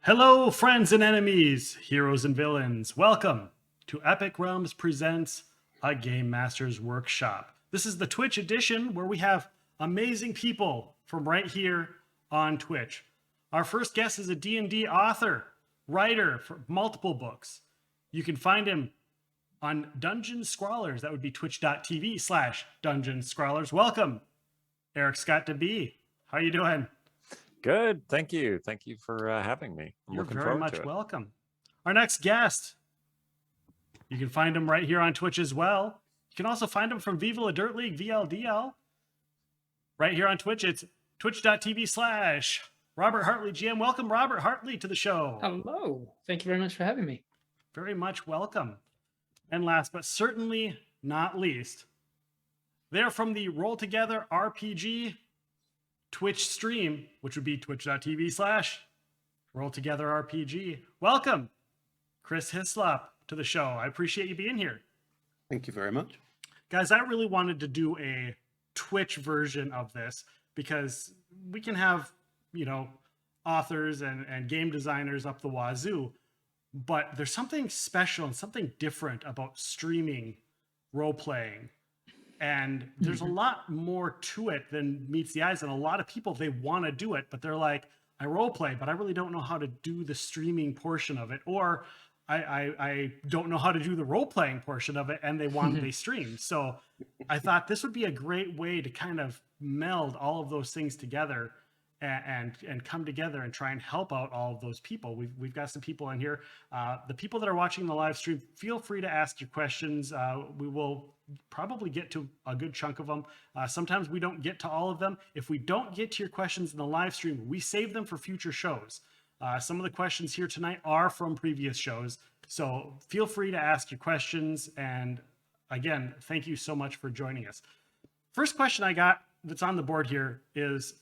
Hello, friends and enemies, heroes and villains. Welcome to Epic Realms Presents a Gamemasters Workshop. This is the Twitch edition where we have amazing people from right here on Twitch. Our first guest is a D&D author, writer for multiple books. You can find him on Dungeon Scrawlers. That would be twitch.tv/Dungeon Scrawlers. Welcome, Erik Scott DeB. How are you doing? Good, thank you. Thank you for having me. You're very much welcome. Our next guest, you can find him right here on Twitch as well. You can also find him from Viva La Dirt League, VLDL. Right here on Twitch, it's twitch.tv/RobertHartleyGM. Welcome, Robert Hartley, to the show. Hello. Thank you very much for having me. Very much welcome. And last but certainly not least, they're from the Roll Together RPG Twitch stream, which would be twitch.tv/RollTogetherRPG. Welcome, Chris Hislop, to the show. I appreciate you being here. Thank you very much. Guys, I really wanted to do a Twitch version of this because we can have, authors and game designers up the wazoo, but there's something special and something different about streaming role-playing. And there's a lot more to it than meets the eyes. And a lot of people, they want to do it, but they're like, I role play, but I really don't know how to do the streaming portion of it. Or I don't know how to do the role playing portion of it, and they want they stream. So I thought this would be a great way to kind of meld all of those things together and come together and try and help out all of those people. We've got some people in here. The people that are watching the live stream, feel free to ask your questions. We will probably get to a good chunk of them. Sometimes we don't get to all of them. If we don't get to your questions in the live stream, we save them for future shows. Some of the questions here tonight are from previous shows, so feel free to ask your questions. And again, thank you so much for joining us. First question I got that's on the board here is,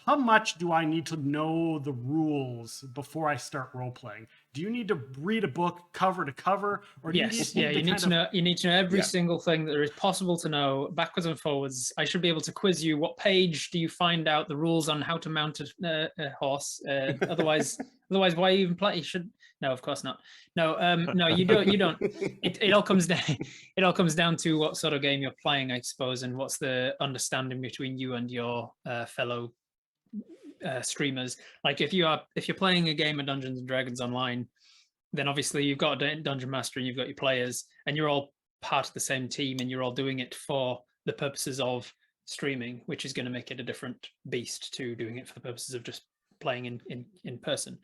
how much do I need to know the rules before I start role playing? Do you need to read a book cover to cover, or do you need to know every single thing that there is possible to know backwards and forwards? I should be able to quiz you. What page do you find out the rules on how to mount a horse? Otherwise, why even play? You should. No, of course not. No, no, you don't. It all comes down. It all comes down to what sort of game you're playing, I suppose, and what's the understanding between you and your fellow streamers. Like if you're playing a game of Dungeons and Dragons online, then obviously you've got a dungeon master and you've got your players, and you're all part of the same team, and you're all doing it for the purposes of streaming, which is going to make it a different beast to doing it for the purposes of just playing in person.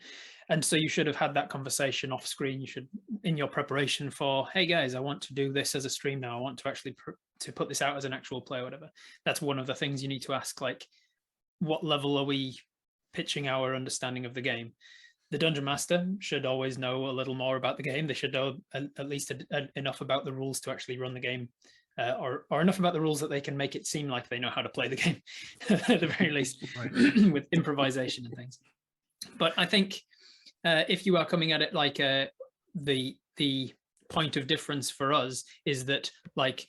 And so you should have had that conversation off screen. You should, in your preparation for, hey guys, I want to do this as a stream now, I want to actually to put this out as an actual play or whatever. That's one of the things you need to ask, like, what level are we pitching our understanding of the game? The dungeon master should always know a little more about the game. They should know at least enough about the rules to actually run the game, or enough about the rules that they can make it seem like they know how to play the game at the very least, with improvisation and things. But I think if you are coming at it like the point of difference for us is that, like,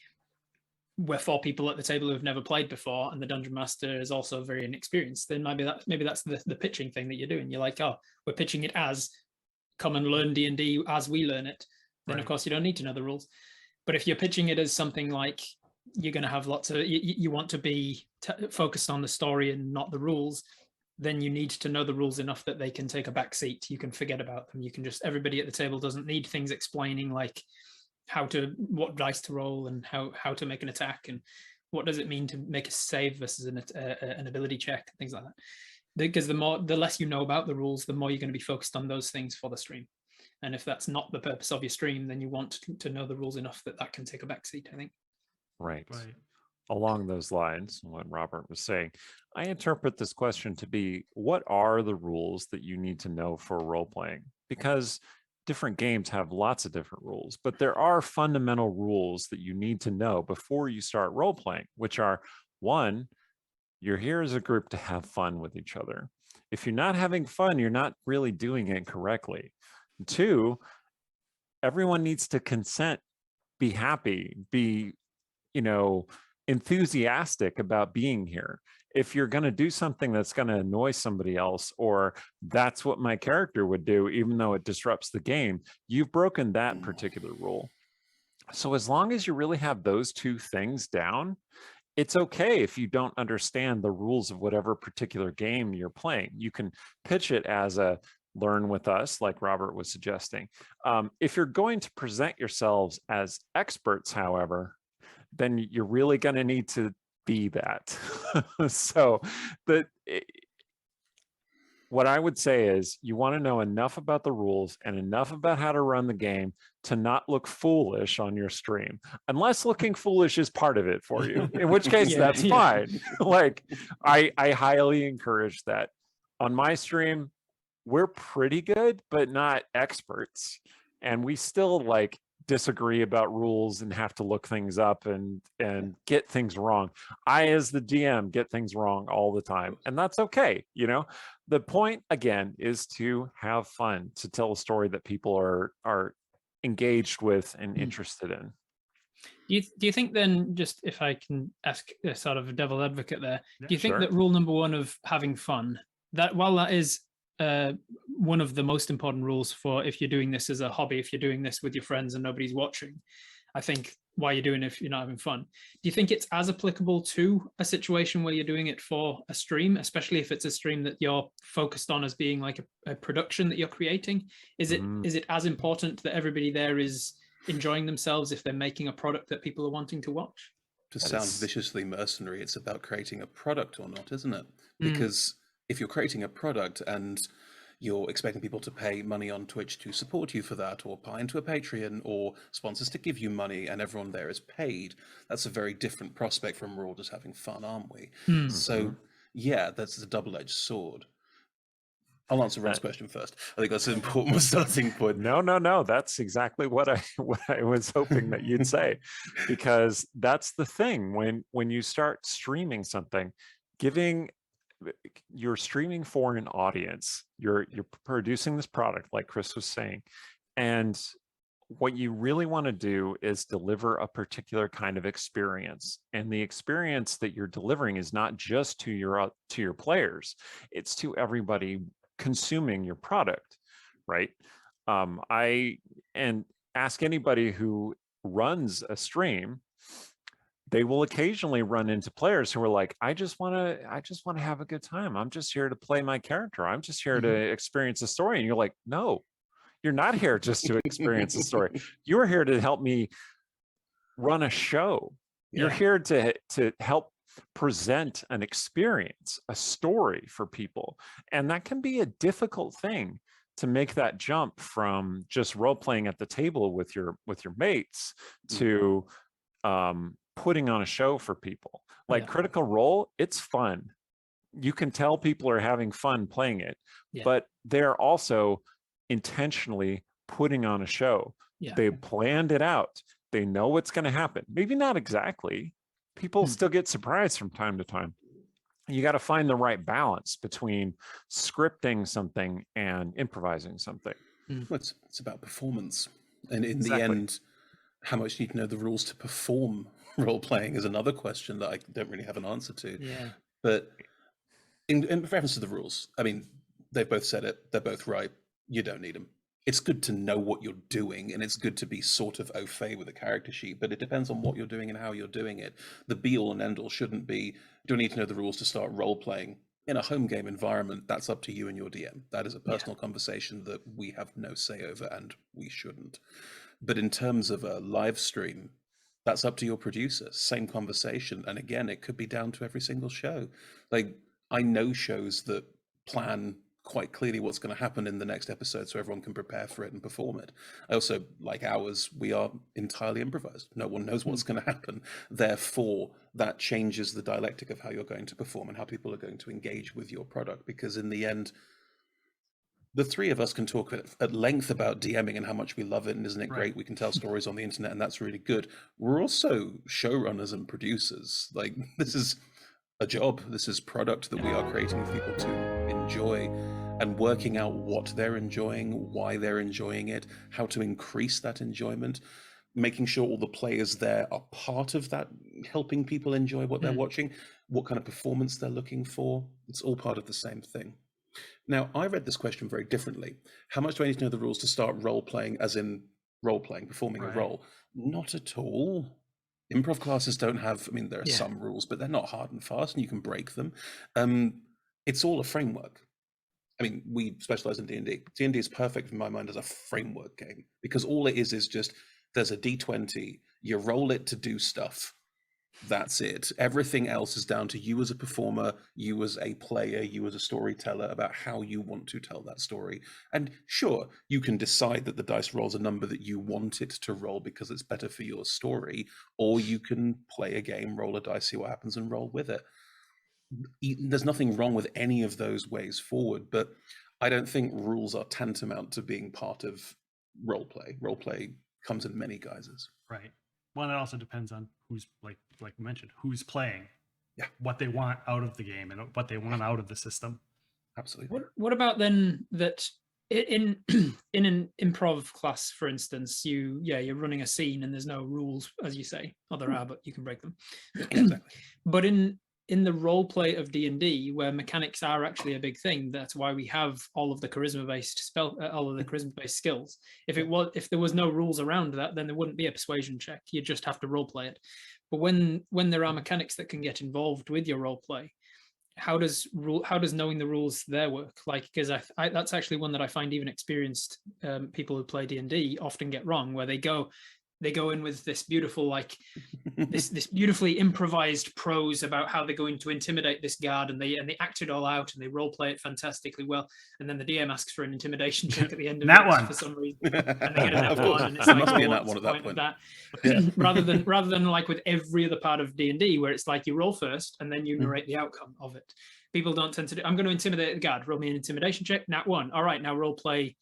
we're 4 people at the table who've never played before, and the dungeon master is also very inexperienced, then maybe that's the pitching thing that you're doing. You're like, oh, we're pitching it as come and learn D&D as we learn it. Then of course you don't need to know the rules. But if you're pitching it as something like you're going to have lots of, you want to be focused on the story and not the rules, then you need to know the rules enough that they can take a back seat. You can forget about them. You can just, everybody at the table doesn't need things explaining, like what dice to roll and how to make an attack and what does it mean to make a save versus an ability check, things like that. Because the less you know about the rules, the more you're going to be focused on those things for the stream. And if that's not the purpose of your stream, then you want to know the rules enough that can take a backseat, I think. Right. Along those lines, what Robert was saying, I interpret this question to be, what are the rules that you need to know for role playing? Because different games have lots of different rules, but there are fundamental rules that you need to know before you start role playing, which are, 1, you're here as a group to have fun with each other. If you're not having fun, you're not really doing it correctly. 2, everyone needs to consent, be happy, be, enthusiastic about being here. if you're going to do something that's going to annoy somebody else, or that's what my character would do, even though it disrupts the game, you've broken that particular rule. So as long as you really have those two things down, it's okay if you don't understand the rules of whatever particular game you're playing. You can pitch it as a learn with us, like Robert was suggesting. If you're going to present yourselves as experts, however, then you're really going to need to be that. So what I would say is you want to know enough about the rules and enough about how to run the game to not look foolish on your stream, unless looking foolish is part of it for you, in which case that's fine. Like I highly encourage that. On my stream, we're pretty good, but not experts. And we still like disagree about rules and have to look things up and get things wrong. I, as the GM, get things wrong all the time, and that's okay. You know, the point again is to have fun, to tell a story that people are engaged with and interested in. Do you think then, just if I can ask a sort of a devil advocate there, do you think Sure. that rule number one of having fun, that while that is one of the most important rules for if you're doing this as a hobby, if you're doing this with your friends and nobody's watching, I think why you're doing it if you're not having fun. Do you think it's as applicable to a situation where you're doing it for a stream, especially if it's a stream that you're focused on as being like a production that you're creating? Is it as important that everybody there is enjoying themselves if they're making a product that people are wanting to watch? To sound viciously mercenary, it's about creating a product or not, isn't it? Because if you're creating a product and you're expecting people to pay money on Twitch to support you for that, or buy into a Patreon, or sponsors to give you money, and everyone there is paid, that's a very different prospect from we're all just having fun, aren't we? So yeah, that's a double-edged sword. I'll answer Ron's question first. I think that's an important starting point. No. That's exactly what I was hoping that you'd say, because that's the thing when you start streaming something, you're streaming for an audience. You're producing this product, like Chris was saying, and what you really want to do is deliver a particular kind of experience. And the experience that you're delivering is not just to your players; it's to everybody consuming your product, right? I ask anybody who runs a stream, they will occasionally run into players who are like, I just want to have a good time. I'm just here to play my character. I'm just here to experience a story. And you're like, no, you're not here just to experience a story. You're here to help me run a show. You're here to help present an experience, a story for people. And that can be a difficult thing, to make that jump from just role playing at the table with your mates to putting on a show for people. Like Critical Role, it's fun. You can tell people are having fun playing it, but they're also intentionally putting on a show. They planned it out. They know what's going to happen. Maybe not exactly. People still get surprised from time to time. You got to find the right balance between scripting something and improvising something. Well, it's about performance. And in the end, how much you need to know the rules to perform role-playing is another question that I don't really have an answer to. But in reference to the rules, I mean, they've both said it. They're both right. You don't need them. It's good to know what you're doing, and it's good to be sort of au fait with a character sheet, but it depends on what you're doing and how you're doing it. The be-all and end-all shouldn't be, do I need to know the rules to start role-playing? In a home game environment, that's up to you and your DM. That is a personal conversation that we have no say over, and we shouldn't. But in terms of a live stream, that's up to your producer. Same conversation. And again, it could be down to every single show. Like, I know shows that plan quite clearly what's going to happen in the next episode so everyone can prepare for it and perform it. I also, like ours, we are entirely improvised. No one knows what's going to happen. Therefore, that changes the dialectic of how you're going to perform and how people are going to engage with your product. Because in the end, the three of us can talk at length about DMing and how much we love it, and isn't it great? We can tell stories on the internet, and that's really good. We're also showrunners and producers. Like, this is a job. This is product that we are creating for people to enjoy, and working out what they're enjoying, why they're enjoying it, how to increase that enjoyment, making sure all the players there are part of that, helping people enjoy what they're watching. what kind of performance they're looking for. It's all part of the same thing. Now, I read this question very differently. How much do I need to know the rules to start role-playing, as in role-playing, performing a role? Not at all. Improv classes don't have, I mean, there are some rules, but they're not hard and fast, and you can break them. It's all a framework. I mean, we specialize in D&D. D&D is perfect in my mind as a framework game, because all it is just, there's a D20, you roll it to do stuff. That's it. Everything else is down to you as a performer, you as a player, you as a storyteller, about how you want to tell that story. And sure, you can decide that the dice rolls a number that you want it to roll because it's better for your story, or you can play a game, roll a dice, see what happens, and roll with it. There's nothing wrong with any of those ways forward, but I don't think rules are tantamount to being part of roleplay. Roleplay comes in many guises. Right. Well, it also depends on who's, like you mentioned, who's playing, what they want out of the game and what they want out of the system. Absolutely. What about then that in an improv class, for instance, you're running a scene and there's no rules, as you say, or there are, but you can break them. Exactly. But in the role play of D&D, where mechanics are actually a big thing, that's why we have all of the charisma-based charisma-based skills. If there was no rules around that, then there wouldn't be a persuasion check. You just have to role play it. But when there are mechanics that can get involved with your role play, how does knowing the rules there work? Like, because I that's actually one that I find even experienced people who play D&D often get wrong, where they go in with this beautiful, like this beautifully improvised prose about how they're going to intimidate this guard, and they act it all out and they role play it fantastically well, and then the DM asks for an intimidation check at the end of it for some reason, and they get a nat one, and it's like, must be a nat what's one the at that point point. of that? rather than like with every other part of D&D, where it's like you roll first and then you narrate the outcome of it. People don't tend to do, I'm going to intimidate the guard, roll me an intimidation check, nat one. All right, now role play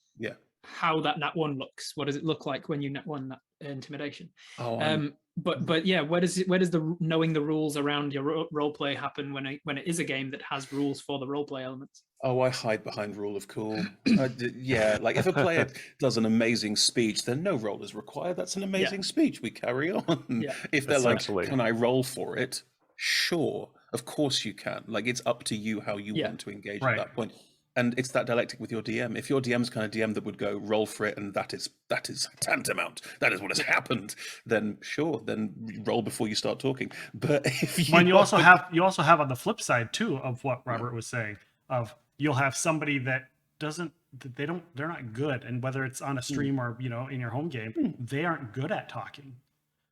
how that nat one looks. What does it look like when you nat one that intimidation? But yeah, where does the knowing the rules around your role play happen when it is a game that has rules for the role play elements? I hide behind rule of cool. Like if a player does an amazing speech, then no roll is required. That's an amazing speech. We carry on. If they're like, can I roll for it? Sure, of course you can. Like, it's up to you how you want to engage at that point. And it's that dialectic with your DM. If your DM's kind of DM that would go roll for it, and that is tantamount, that is what has happened, then sure, then roll before you start talking. But if you also have on the flip side too of what Robert was saying, of you'll have somebody that they're not good, and whether it's on a stream or in your home game, they aren't good at talking.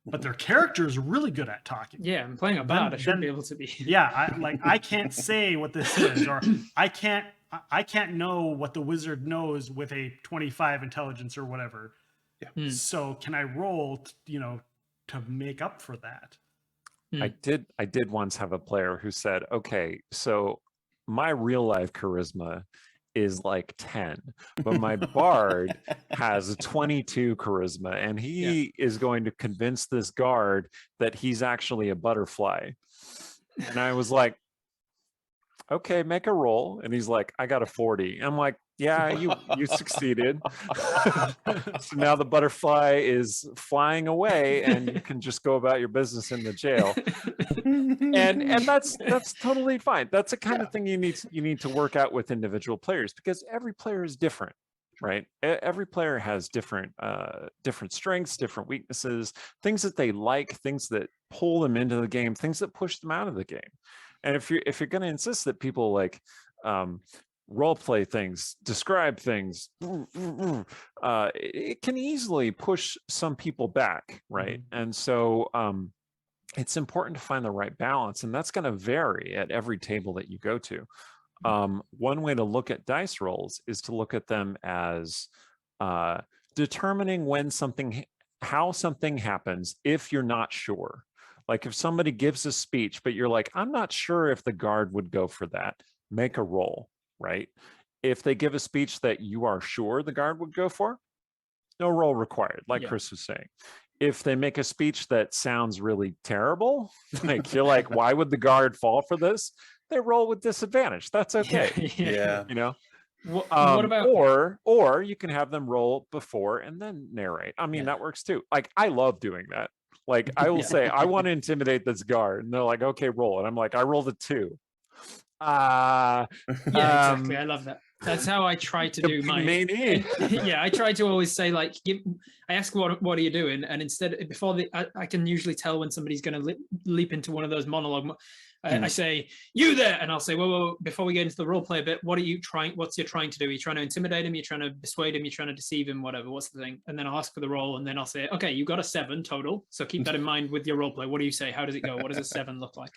But their character is really good at talking. Yeah, I'm playing a bard. I should be able to be. I can't say what this is, or I can't know what the wizard knows with a 25 intelligence or whatever. Yeah. So can I roll, to make up for that? I did once have a player who said, okay, so my real life charisma is like 10, but my bard has a 22 charisma, and he is going to convince this guard that he's actually a butterfly. And I was like, okay, make a roll. And he's like, I got a 40. I'm like, yeah, you succeeded. So now the butterfly is flying away, and you can just go about your business in the jail. And that's totally fine. That's the kind of thing you need to work out with individual players, because every player is different, right? Every player has different strengths, different weaknesses, things that they like, things that pull them into the game, things that push them out of the game. And if you're going to insist that people like role play things, describe things, it can easily push some people back, right? And so it's important to find the right balance, and that's going to vary at every table that you go to. One way to look at dice rolls is to look at them as determining how something happens if you're not sure. Like if somebody gives a speech, but you're like, I'm not sure if the guard would go for that, make a roll, right? If they give a speech that you are sure the guard would go for, no roll required, like Chris was saying. If they make a speech that sounds really terrible, like you're like, why would the guard fall for this? They roll with disadvantage. That's okay. What about or you can have them roll before and then narrate. I mean, that works too. Like, I love doing that. Like I will say, I want to intimidate this guard, and they're like, okay, roll. And I'm like, I rolled a 2. Yeah, exactly. I love that. That's how I try to do mine. Yeah, I try to always say like, I ask what are you doing, and instead I can usually tell when somebody's going to leap into one of those monologue. I say, you there, and I'll say, whoa, before we get into the role play bit, what are you trying? What's you trying to do? Are you trying to intimidate him? You're trying to persuade him? You're trying to deceive him? Whatever. What's the thing? And then I'll ask for the roll, and then I'll say, okay, you got a 7 total. So keep that in mind with your role play. What do you say? How does it go? What does a 7 look like?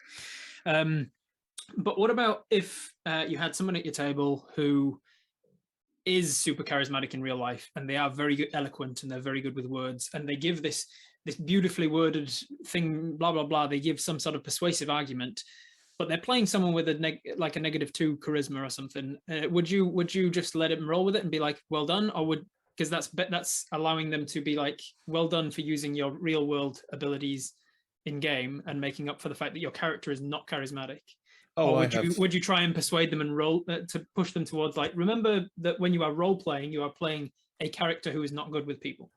But what about if you had someone at your table who is super charismatic in real life, and they are very good, eloquent, and they're very good with words, and they give this beautifully worded thing, blah blah blah. They give some sort of persuasive argument, but they're playing someone with a -2 charisma or something. Would you just let them roll with it and be like, well done, or because that's allowing them to be like, well done for using your real world abilities in game and making up for the fact that your character is not charismatic? Oh, or would you try and persuade them and roll to push them towards like, remember that when you are role playing, you are playing a character who is not good with people?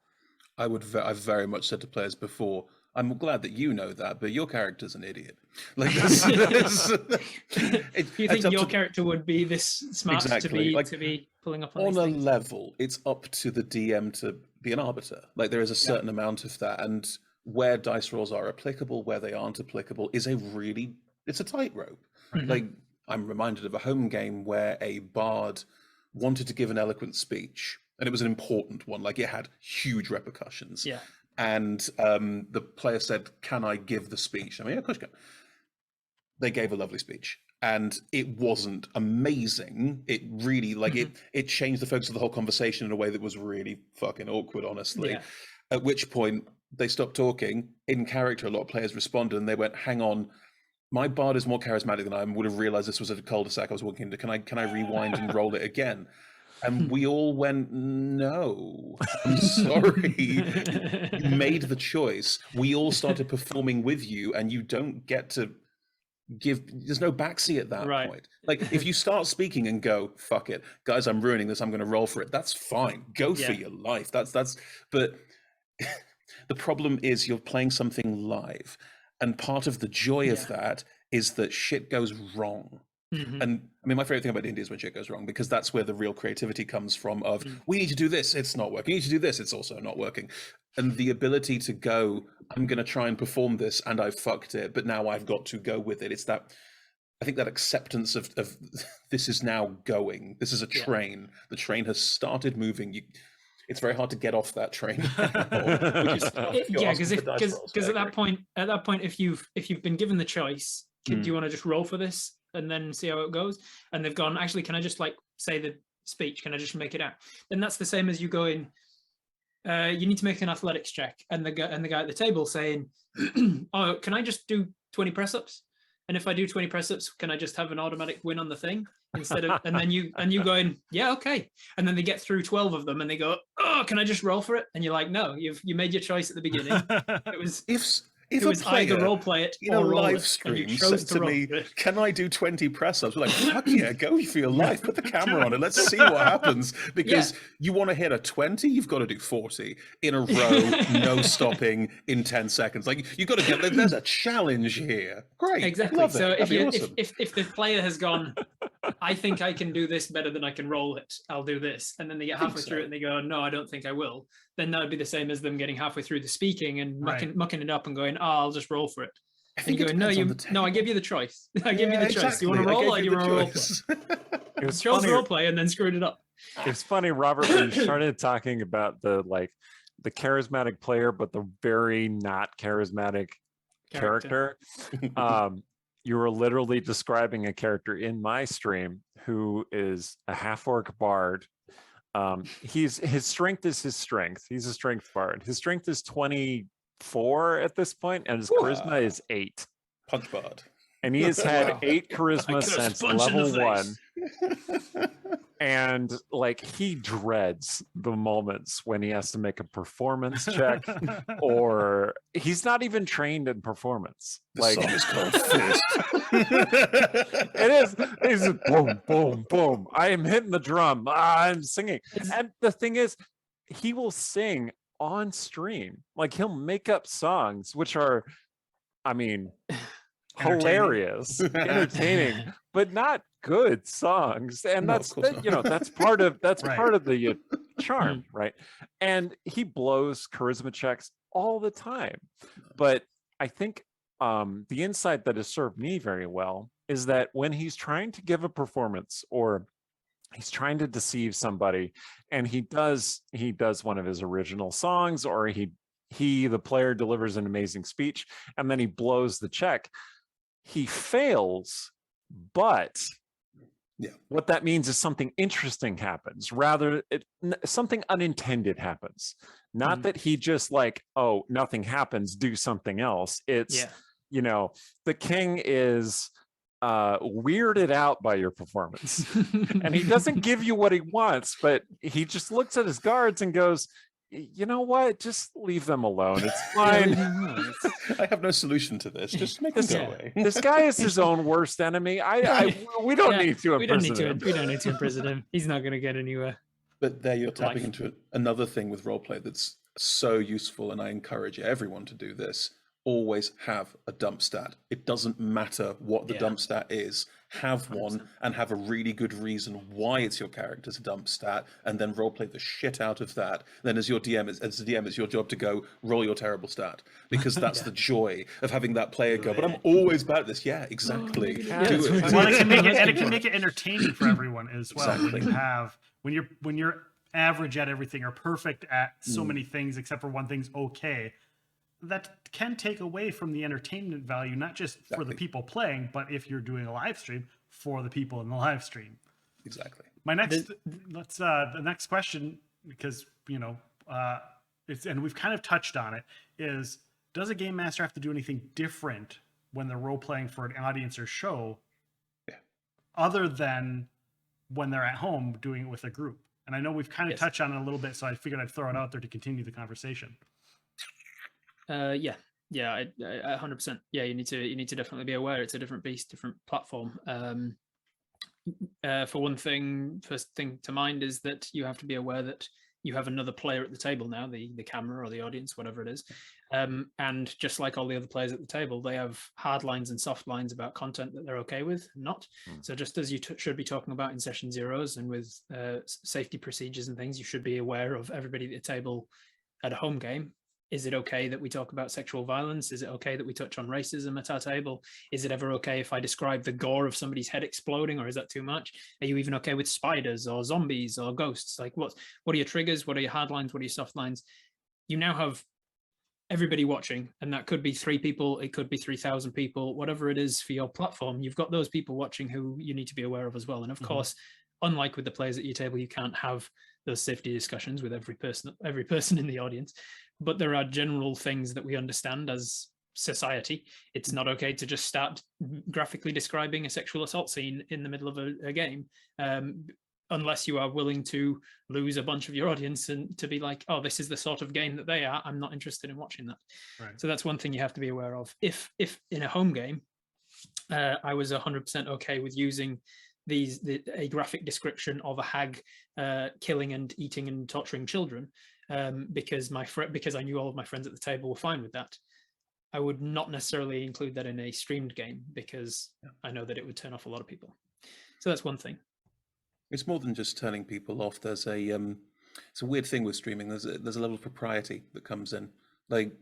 I've very much said to players before, I'm glad that you know that, but your character's an idiot. Like, you think your character would be this smart to be pulling up on a level? It's up to the DM to be an arbiter. Like there is a certain amount of that, and where dice rolls are applicable, where they aren't applicable, it's a tightrope. Like I'm reminded of a home game where a bard wanted to give an eloquent speech, and it was an important one. Like it had huge repercussions. Yeah. And the player said, "Can I give the speech?" I mean, yeah, of course you can. They gave a lovely speech, and it wasn't amazing. It really it changed the focus of the whole conversation in a way that was really fucking awkward, honestly. Yeah. At which point they stopped talking. In character, a lot of players responded, and they went, "Hang on. My bard is more charismatic than I am. Would have realized this was a cul-de-sac I was walking into. Can I rewind and roll it again?" And we all went, "No, I'm sorry. You made the choice. We all started performing with you, and you don't get to there's no backseat at that point. Like if you start speaking and go, fuck it, guys, I'm ruining this, I'm going to roll for it. That's fine. Go for your life. But the problem is you're playing something live. And part of the joy of that is that shit goes wrong. And I mean, my favorite thing about D&D is when shit goes wrong, because that's where the real creativity comes from of, we need to do this, it's not working. We need to do this, it's also not working. And the ability to go, I'm going to try and perform this and I fucked it, but now I've got to go with it. It's that, I think that acceptance of this is now going. This is a train. The train has started moving. It's very hard to get off that train. Because at that point, if you've been given the choice, do you want to just roll for this and then see how it goes? And they've gone, actually, can I just like say the speech? Can I just make it out? Then that's the same as you going, you need to make an athletics check, and the guy at the table saying, oh, can I just do 20 press-ups? And if I do 20 press-ups, can I just have an automatic win on the thing instead of? And then you going, yeah, okay. And then they get through 12 of them, and they go, oh, can I just roll for it? And you're like, no, you made your choice at the beginning. It was if a player either role play it in a live stream said to me, "Can I do 20 press-ups?" We're like, "Fuck yeah, go for your life! Put the camera on it. Let's see what happens." Because you want to hit a 20, you've got to do 40 in a row, no stopping in 10 seconds. Like you got to get. There's a challenge here. Great, exactly. Love so it. if the player has gone, I think I can do this better than I can roll it, I'll do this, and then they get halfway through it and they go, no, I don't think I will. Then that would be the same as them getting halfway through the speaking and mucking it up and going, oh, I'll just roll for it. And you go, no, I give you the choice. I give you the choice. Do you want to roll or do you want to role play? It was chose role play and then screwed it up. It's funny, Robert, when you started talking about the charismatic player, but the very not charismatic character. You were literally describing a character in my stream who is a half-orc bard. His strength is his strength. He's a strength bard. His strength is 24 at this point, and his charisma is 8. Punch bard. And he has had 8 charisma since level 1. And like he dreads the moments when he has to make a performance check, or he's not even trained in performance. Like it's called Fist. It is. It's boom, boom, boom. I am hitting the drum. I'm singing. And the thing is, he will sing on stream. Like he'll make up songs, which are, I mean, hilarious, entertaining, but not good songs. And that's that's part of part of the charm, right? And he blows charisma checks all the time. But I think the insight that has served me very well is that when he's trying to give a performance or he's trying to deceive somebody and he does one of his original songs, or the player delivers an amazing speech and then he blows the check, he fails, but what that means is something interesting happens, something unintended happens. Not that he just like, oh, nothing happens, do something else. It's the king is weirded out by your performance and he doesn't give you what he wants, but he just looks at his guards and goes, you know what, just leave them alone, it's fine. I have no solution to this, just make them go away. This guy is his own worst enemy. We don't need to imprison him. We don't need to imprison him. He's not going to get anywhere. But there you're tapping into another thing with roleplay that's so useful, and I encourage everyone to do this. Always have a dump stat. It doesn't matter what the dump stat is. Have 100%. One and have a really good reason why it's your character's dump stat, and then roleplay the shit out of that. Then as the DM, it's your job to go roll your terrible stat, because that's the joy of having that player go, but I'm always bad at this. Yeah, exactly. Do it. Well, it can make it entertaining for everyone as well. Exactly. When you're average at everything or perfect at so many things except for one thing's okay, that can take away from the entertainment value, not just for the people playing, but if you're doing a live stream, for the people in the live stream. Exactly. The next question, because and we've kind of touched on it, is does a game master have to do anything different when they're role playing for an audience or show, other than when they're at home doing it with a group? And I know we've kind of touched on it a little bit, so I figured I'd throw it out there to continue the conversation. 100%. Yeah, you need to definitely be aware it's a different beast, different platform. For one thing, first thing to mind is that you have to be aware that you have another player at the table now, the camera or the audience, whatever it is. And just like all the other players at the table, they have hard lines and soft lines about content that they're okay with and not. So just as you should be talking about in session zeros and with safety procedures and things, you should be aware of everybody at the table at a home game. Is it okay that we talk about sexual violence? Is it okay that we touch on racism at our table? Is it ever okay if I describe the gore of somebody's head exploding, or is that too much? Are you even okay with spiders or zombies or ghosts? Like what are your triggers? What are your hard lines? What are your soft lines? You now have everybody watching, and that could be 3 people, it could be 3,000 people, whatever it is for your platform. You've got those people watching who you need to be aware of as well. And of course, unlike with the players at your table, you can't have those safety discussions with every person in the audience. But there are general things that we understand as society. It's not okay to just start graphically describing a sexual assault scene in the middle of a game, unless you are willing to lose a bunch of your audience and to be like, oh, this is the sort of game that they are. I'm not interested in watching that. Right. So that's one thing you have to be aware of. If in a home game, I was 100% okay with using a graphic description of a hag killing and eating and torturing children, because I knew all of my friends at the table were fine with that. I would not necessarily include that in a streamed game because I know that it would turn off a lot of people. So that's one thing. It's more than just turning people off. There's it's a weird thing with streaming. There's a level of propriety that comes in. Like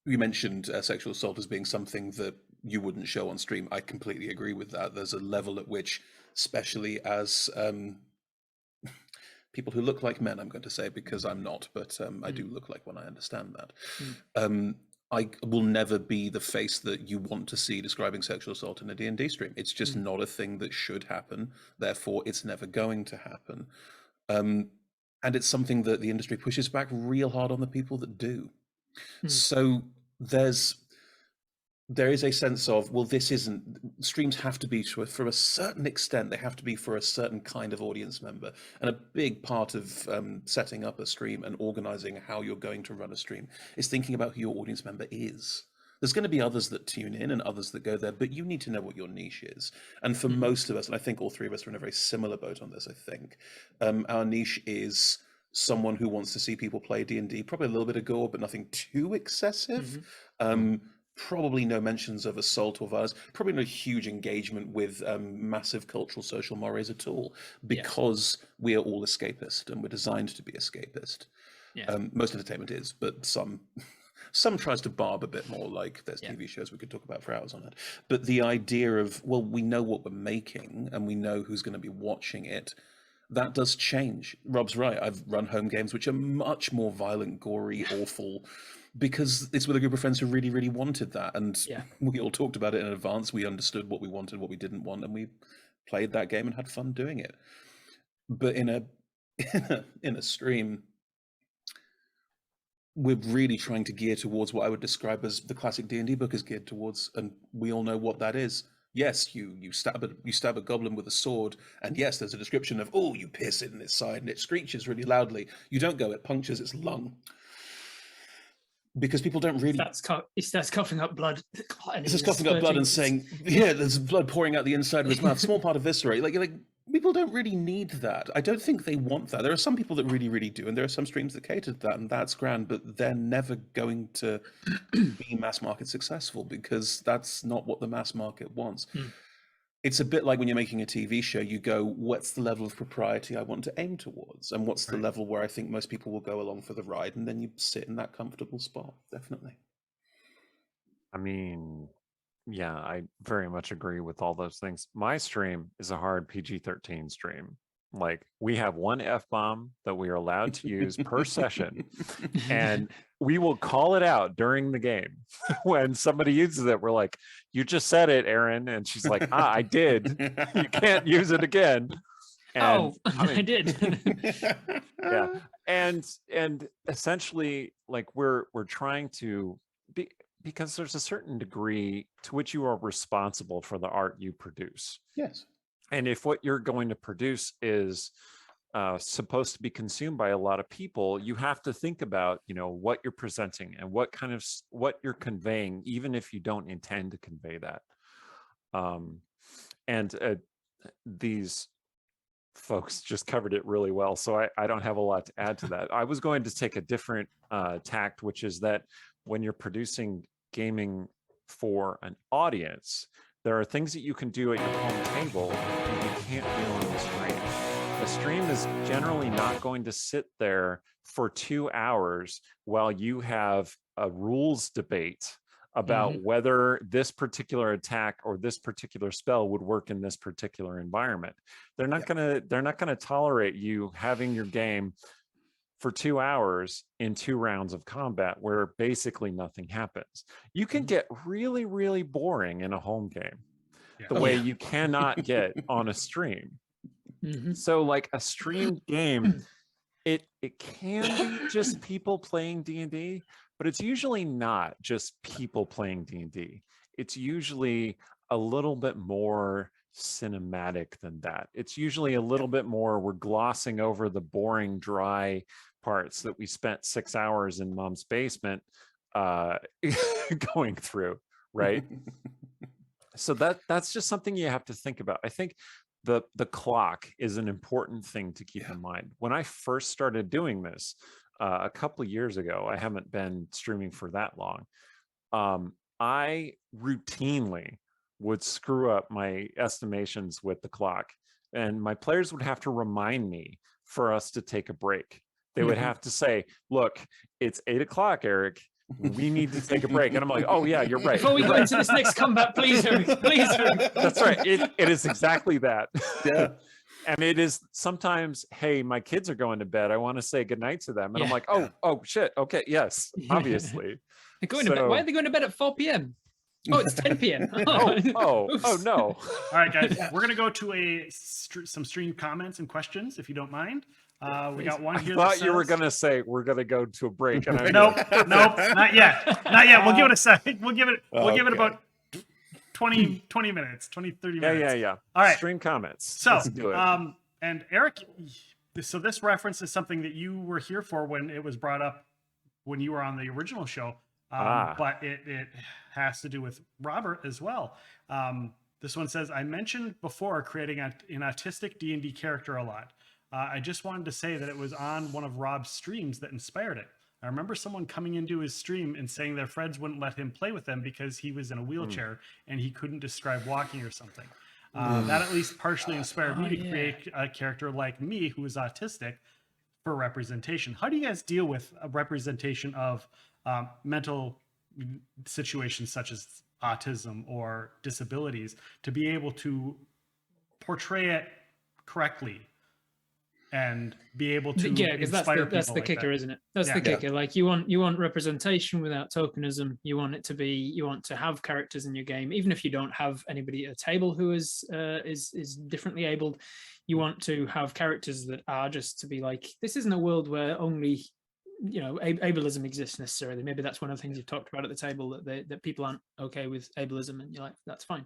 you mentioned, sexual assault as being something that you wouldn't show on stream. I completely agree with that. There's a level at which, especially as people who look like men, I'm going to say, because I'm not, but I do look like one. I understand that. I will never be the face that you want to see describing sexual assault in a D&D stream. It's just not a thing that should happen. Therefore, it's never going to happen. And it's something that the industry pushes back real hard on the people that do. So there is a sense of, well, streams have to be for a certain extent, they have to be for a certain kind of audience member. And a big part of setting up a stream and organizing how you're going to run a stream is thinking about who your audience member is. There's going to be others that tune in and others that go there, but you need to know what your niche is. And for most of us, and I think all 3 of us are in a very similar boat on this, I think, our niche is someone who wants to see people play D&D, probably a little bit of gore, but nothing too excessive. Probably no mentions of assault or violence. Probably no huge engagement with massive cultural, social mores at all, because we are all escapist and we're designed to be escapist. Most entertainment is, but some tries to barb a bit more, like there's TV shows we could talk about for hours on it. But the idea of, well, we know what we're making and we know who's going to be watching it, that does change. Rob's right. I've run home games which are much more violent, gory, awful, because it's with a group of friends who really, really wanted that. And we all talked about it in advance. We understood what we wanted, what we didn't want, and we played that game and had fun doing it. But in a stream, we're really trying to gear towards what I would describe as the classic D&D book is geared towards, and we all know what that is. Yes, you stab a goblin with a sword, and yes, there's a description of, oh, you pierce it in its side and it screeches really loudly. You don't go, it punctures its lung. Because people don't really... He starts coughing up blood. It's just coughing up blood and saying, there's blood pouring out the inside of his mouth, small part eviscerate. Like people don't really need that. I don't think they want that. There are some people that really, really do, and there are some streams that cater to that, and that's grand, but they're never going to be mass market successful because that's not what the mass market wants. It's a bit like when you're making a TV show, you go, what's the level of propriety I want to aim towards? And what's the level where I think most people will go along for the ride? And then you sit in that comfortable spot, definitely. I mean, yeah, I very much agree with all those things. My stream is a hard PG-13 stream. Like, we have one F-bomb that we are allowed to use per session, and we will call it out during the game. When somebody uses it, we're like, you just said it, Aaron. And she's like, I did. You can't use it again. And, I did. And essentially, like, we're trying to be, because there's a certain degree to which you are responsible for the art you produce. Yes. And if what you're going to produce is supposed to be consumed by a lot of people, you have to think about, what you're presenting and what you're conveying, even if you don't intend to convey that. These folks just covered it really well, so I don't have a lot to add to that. I was going to take a different tact, which is that when you're producing gaming for an audience, there are things that you can do at your home table that you can't do on the stream. The stream is generally not going to sit there for 2 hours while you have a rules debate about whether this particular attack or this particular spell would work in this particular environment. They're not gonna tolerate you having your game for 2 hours in 2 rounds of combat where basically nothing happens. You can get really, really boring in a home game the way you cannot get on a stream. So like a streamed game, it can be just people playing D&D, but it's usually not just people playing D&D. It's usually a little bit more cinematic than that. It's usually a little bit more, we're glossing over the boring, dry parts that we spent 6 hours in mom's basement going through, right? So that's just something you have to think about. I think the clock is an important thing to keep in mind. When I first started doing this a couple of years ago, I haven't been streaming for that long, I routinely would screw up my estimations with the clock, and my players would have to remind me for us to take a break. They would have to say, look, it's 8 o'clock, Erik. We need to take a break. And I'm like, oh yeah, you're right. Before we go into this next combat, please, please. That's right. It is exactly that. Yeah. And it is sometimes, hey, my kids are going to bed. I want to say goodnight to them. And I'm like, oh shit. Okay. Yes, obviously. They're going to bed. Why are they going to bed at 4 p.m.? Oh, it's 10 p.m. Oh no. All right, guys, we're gonna go to some stream comments and questions, if you don't mind. We got one here. I thought you were gonna say we're gonna go to a break, and nope, not yet. We'll give it a second. We'll give it about 20 minutes, 30 minutes. Yeah. All right. Stream comments. So, let's do it. And Erik, so this reference is something that you were here for when it was brought up when you were on the original show. But it has to do with Robert as well. This one says, I mentioned before creating an autistic D&D character a lot. I just wanted to say that it was on one of Rob's streams that inspired it. I remember someone coming into his stream and saying their friends wouldn't let him play with them because he was in a wheelchair and he couldn't describe walking or something. That at least partially inspired me to create a character like me who is autistic for representation. How do you guys deal with a representation of mental situations such as autism or disabilities to be able to portray it correctly and be able to because that's the kicker, isn't it? That's the kicker. Like you want representation without tokenism. You want it to be, you want to have characters in your game, even if you don't have anybody at a table who is differently abled. You want to have characters that are just to be like, this isn't a world where only ableism exists necessarily. Maybe that's one of the things you've talked about at the table, that people aren't okay with ableism, and you're like, that's fine.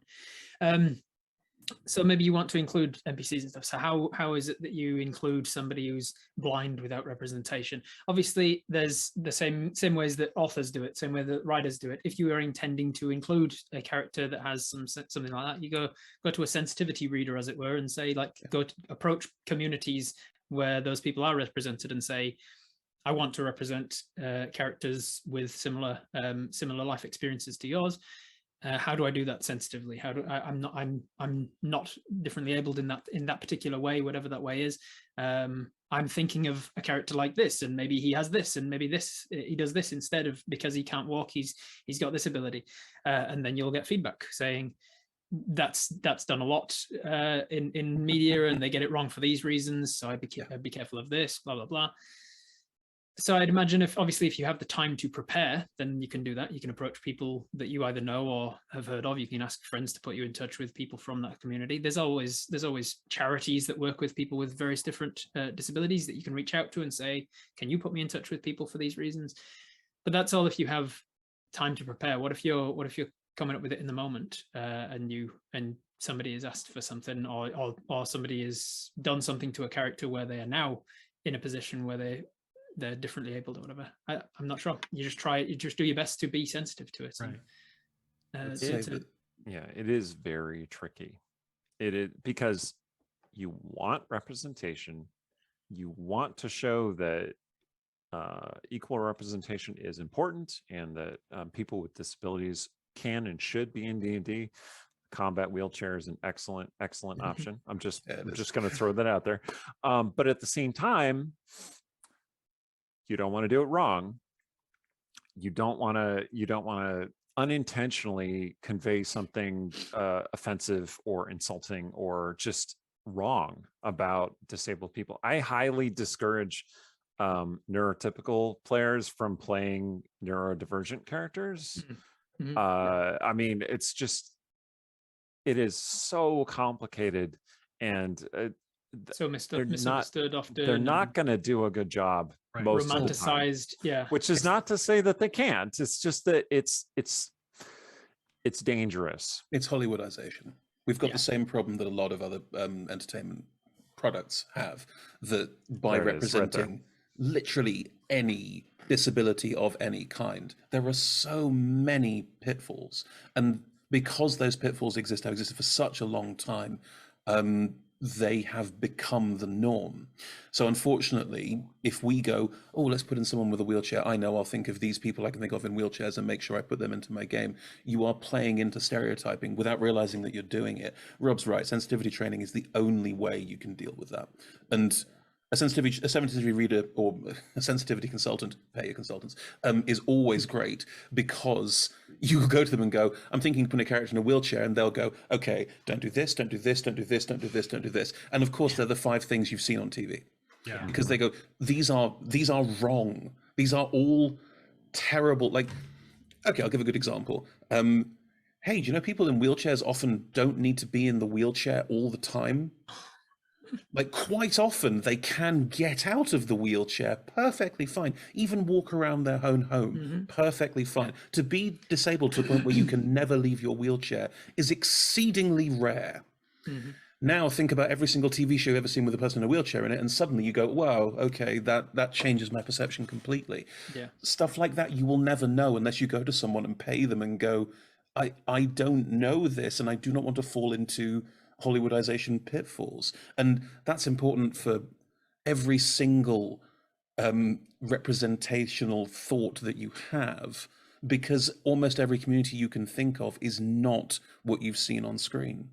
So maybe you want to include NPCs and stuff. So how is it that you include somebody who's blind without representation? Obviously, there's the same ways that authors do it, same way that writers do it. If you are intending to include a character that has something like that, you go to a sensitivity reader, as it were, and say, like, go to approach communities where those people are represented and say, I want to represent characters with similar life experiences to yours. How do I do that sensitively? I'm not differently abled in that particular way, whatever that way is. I'm thinking of a character like this, and maybe he has this, and maybe he does this instead of, because he can't walk, he's got this ability, and then you'll get feedback saying that's done a lot in media, and they get it wrong for these reasons. So I'd be careful of this, blah blah blah. So I'd imagine if you have the time to prepare, then you can do that. You can approach people that you either know or have heard of. You can ask friends to put you in touch with people from that community. There's always charities that work with people with various different disabilities that you can reach out to and say, can you put me in touch with people for these reasons? But that's all if you have time to prepare. What if you're coming up with it in the moment, and somebody is asked for something, or somebody has done something to a character where they are now in a position where they're differently abled or whatever. I'm not sure. You just try it. You just do your best to be sensitive to it. Right. It is very tricky. It is, because you want representation. You want to show that equal representation is important, and that people with disabilities can and should be in D&D. Combat wheelchair is an excellent option. I'm just going to throw that out there. But at the same time, you don't want to do it wrong. You don't want to unintentionally convey something offensive or insulting or just wrong about disabled people. I highly discourage neurotypical players from playing neurodivergent characters. I mean, it is so complicated, and so misunderstood often. They're not going to do a good job. Right. Most romanticized, of the time. Which is not to say that they can't. It's just that it's dangerous. It's Hollywoodization. We've got the same problem that a lot of other entertainment products have, that by representing literally any disability of any kind, there are so many pitfalls, and because those pitfalls have existed for such a long time, they have become the norm. So unfortunately, if we go, oh, let's put in someone with a wheelchair, I'll think of these people I can think of in wheelchairs and make sure I put them into my game. You are playing into stereotyping without realizing that you're doing it. Rob's right. Sensitivity training is the only way you can deal with that. And a sensitivity reader or a sensitivity consultant, pay your consultants, is always great, because you go to them and go, I'm thinking of putting a character in a wheelchair, and they'll go, okay, don't do this, don't do this, don't do this, don't do this, don't do this. And of course, they're the 5 things you've seen on TV. Yeah. Because they go, these are wrong. These are all terrible. Like, okay, I'll give a good example. Hey, do you know people in wheelchairs often don't need to be in the wheelchair all the time? Like, quite often they can get out of the wheelchair perfectly fine, even walk around their own home perfectly fine. To be disabled to the point where you can never leave your wheelchair is exceedingly rare. Now think about every single TV show you've ever seen with a person in a wheelchair in it, and suddenly you go, wow, okay, that changes my perception completely. Stuff like that you will never know unless you go to someone and pay them and go, I don't know this, and I do not want to fall into Hollywoodization pitfalls. And that's important for every single representational thought that you have, because almost every community you can think of is not what you've seen on screen.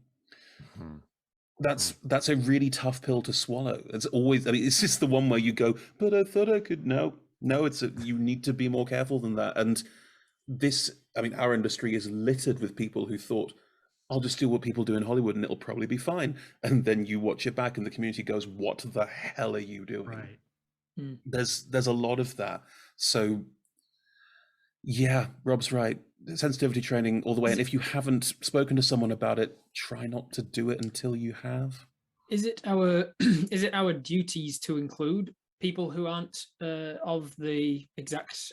That's a really tough pill to swallow. It's always, I mean, it's just the one where you go, but I thought I could. No, you need to be more careful than that. And this, I mean, our industry is littered with people who thought, I'll just do what people do in Hollywood and it'll probably be fine. And then you watch it back and the community goes, what the hell are you doing? Right. There's a lot of that. So yeah, Rob's right. Sensitivity training all the way. And if you haven't spoken to someone about it, try not to do it until you have. Is it our duties to include people who aren't of the exact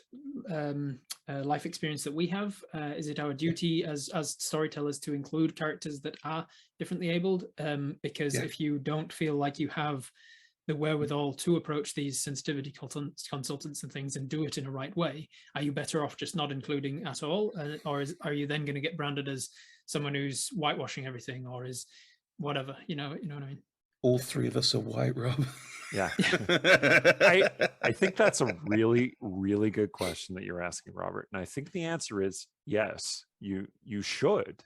life experience that we have? Is it our duty as storytellers to include characters that are differently abled? Because if you don't feel like you have the wherewithal to approach these sensitivity consultants and things and do it in a right way, are you better off just not including at all? Or are you then going to get branded as someone who's whitewashing everything, or is whatever, you know what I mean? All three of us are white, Rob. Yeah. I think that's a really, really good question that you're asking, Robert. And I think the answer is yes, you should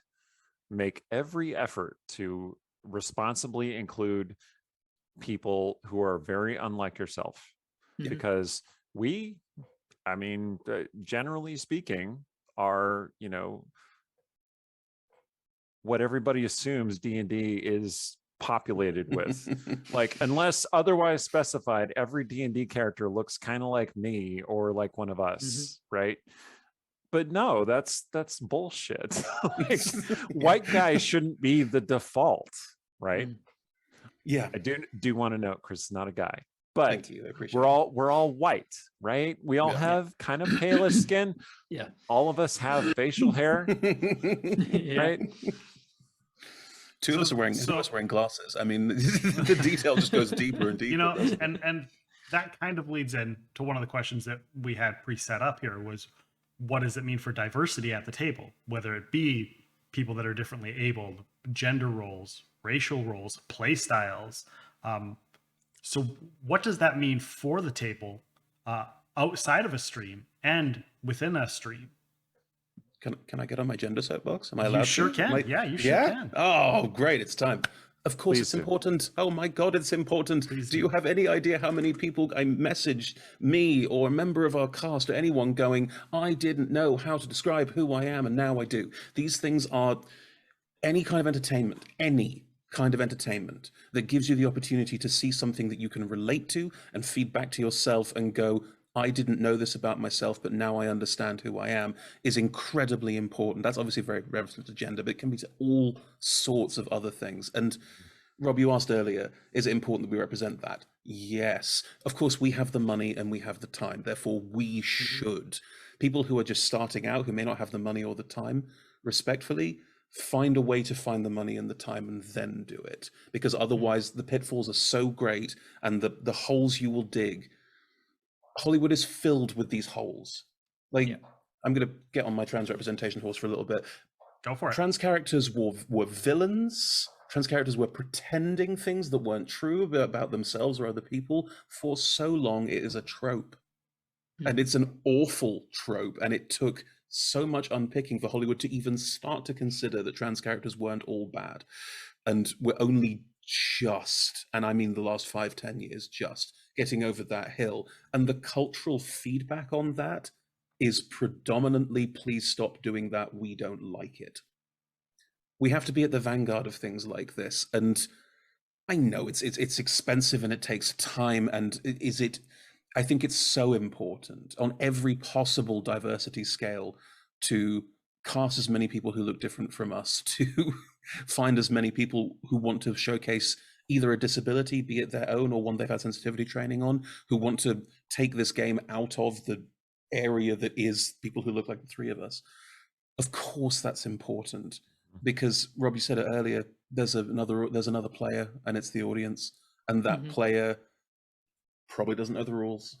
make every effort to responsibly include people who are very unlike yourself, because we, I mean, generally speaking, are, you know, what everybody assumes D&D is populated with. Like, unless otherwise specified, every D&D character looks kind of like me or like one of us, right? But no, that's bullshit. Like, white guys shouldn't be the default, right? Yeah, I do want to note Chris is not a guy, but thank you. I appreciate we're all white, right? We all have kind of palish skin. Yeah, all of us have facial hair, right? Two of us are wearing glasses. I mean, the detail just goes deeper and deeper. You know, and that kind of leads in to one of the questions that we had pre-set up here was, what does it mean for diversity at the table? Whether it be people that are differently abled, gender roles, racial roles, play styles. So what does that mean for the table outside of a stream and within a stream? Can I get on my gender soapbox? Am I allowed? You sure to? can. Yeah, you sure can. Oh, great! It's time. Of course, Please it's do. important. Oh my God, it's important. Please do you have any idea how many people I messaged me or a member of our cast or anyone going, I didn't know how to describe who I am and now I do? These things are any kind of entertainment, that gives you the opportunity to see something that you can relate to and feed back to yourself and go, I didn't know this about myself, but now I understand who I am, is incredibly important. That's obviously very relevant to gender, but it can be to all sorts of other things. And Rob, you asked earlier, is it important that we represent that? Yes. Of course, we have the money and we have the time. Therefore, we should. People who are just starting out, who may not have the money or the time, respectfully, find a way to find the money and the time and then do it. Because otherwise, the pitfalls are so great and the holes you will dig. Hollywood is filled with these holes. Like, I'm going to get on my trans representation horse for a little bit. Go for it. Trans characters were villains. Trans characters were pretending things that weren't true about themselves or other people. For so long, it is a trope. And it's an awful trope. And it took so much unpicking for Hollywood to even start to consider that trans characters weren't all bad. And we're only just, and I mean the last 5-10 years, just getting over that hill. And the cultural feedback on that is predominantly, please stop doing that, we don't like it. We have to be at the vanguard of things like this. And I know it's expensive and it takes time, and I think it's so important on every possible diversity scale to cast as many people who look different from us, to find as many people who want to showcase either a disability, be it their own or one they've had sensitivity training on, who want to take this game out of the area that is people who look like the three of us. Of course, that's important, because Rob, you said it earlier, there's another player, and it's the audience, and that player probably doesn't know the rules,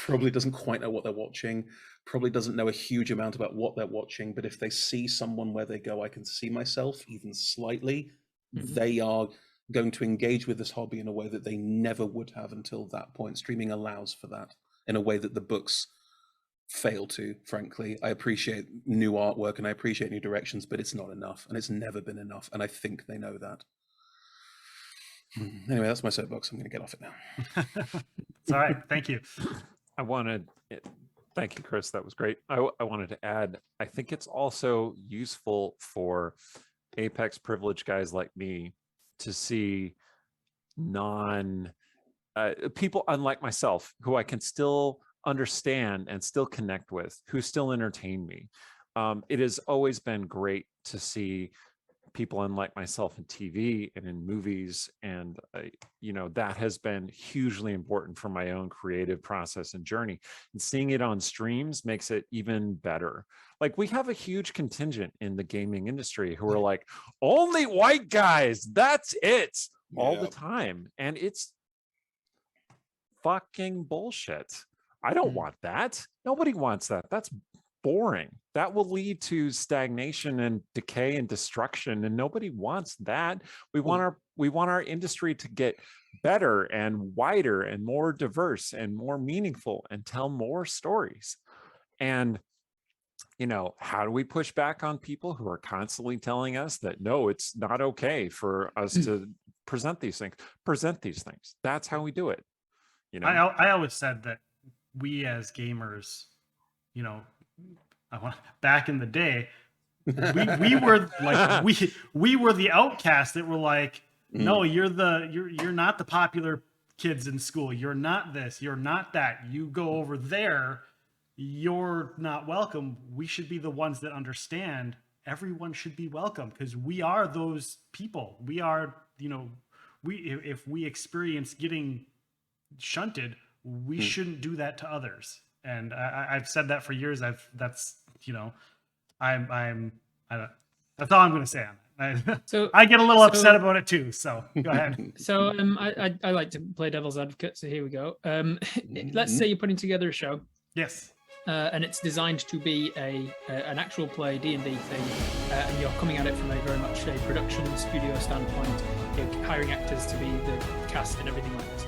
probably doesn't quite know what they're watching, probably doesn't know a huge amount about what they're watching, but if they see someone where they go, I can see myself even slightly, they are going to engage with this hobby in a way that they never would have until that point. Streaming allows for that in a way that the books fail to, frankly. I appreciate new artwork and I appreciate new directions, but it's not enough, and it's never been enough, and I think they know that. Anyway, that's my soapbox. I'm going to get off it now. It's all right. Thank you. Thank you, Chris. That was great. I wanted to add, I think it's also useful for Apex privileged guys like me to see people unlike myself who I can still understand and still connect with, who still entertain me. It has always been great to see people unlike myself in TV and in movies, and that has been hugely important for my own creative process and journey, and seeing it on streams makes it even better. Like, we have a huge contingent in the gaming industry who are like, only white guys, that's it, all the time, and it's fucking bullshit. I don't want that. Nobody wants that. That's boring. That will lead to stagnation and decay and destruction, and nobody wants that. We want our industry to get better and wider and more diverse and more meaningful and tell more stories. And how do we push back on people who are constantly telling us that no, it's not okay for us to present these things? That's how we do it. I always said that we as gamers, back in the day, we were like we were the outcasts that were like, no, you're not the popular kids in school. You're not this. You're not that. You go over there. You're not welcome. We should be the ones that understand everyone should be welcome, because we are those people. We are, if we experience getting shunted, we shouldn't do that to others. And I've said that for years. That's all I'm going to say on that. So I get a little upset about it too. So go ahead. So I like to play devil's advocate. So here we go. Let's say you're putting together a show. Yes. And it's designed to be an actual play D&D thing, and you're coming at it from a very much a production studio standpoint. You're hiring actors to be the cast and everything like this.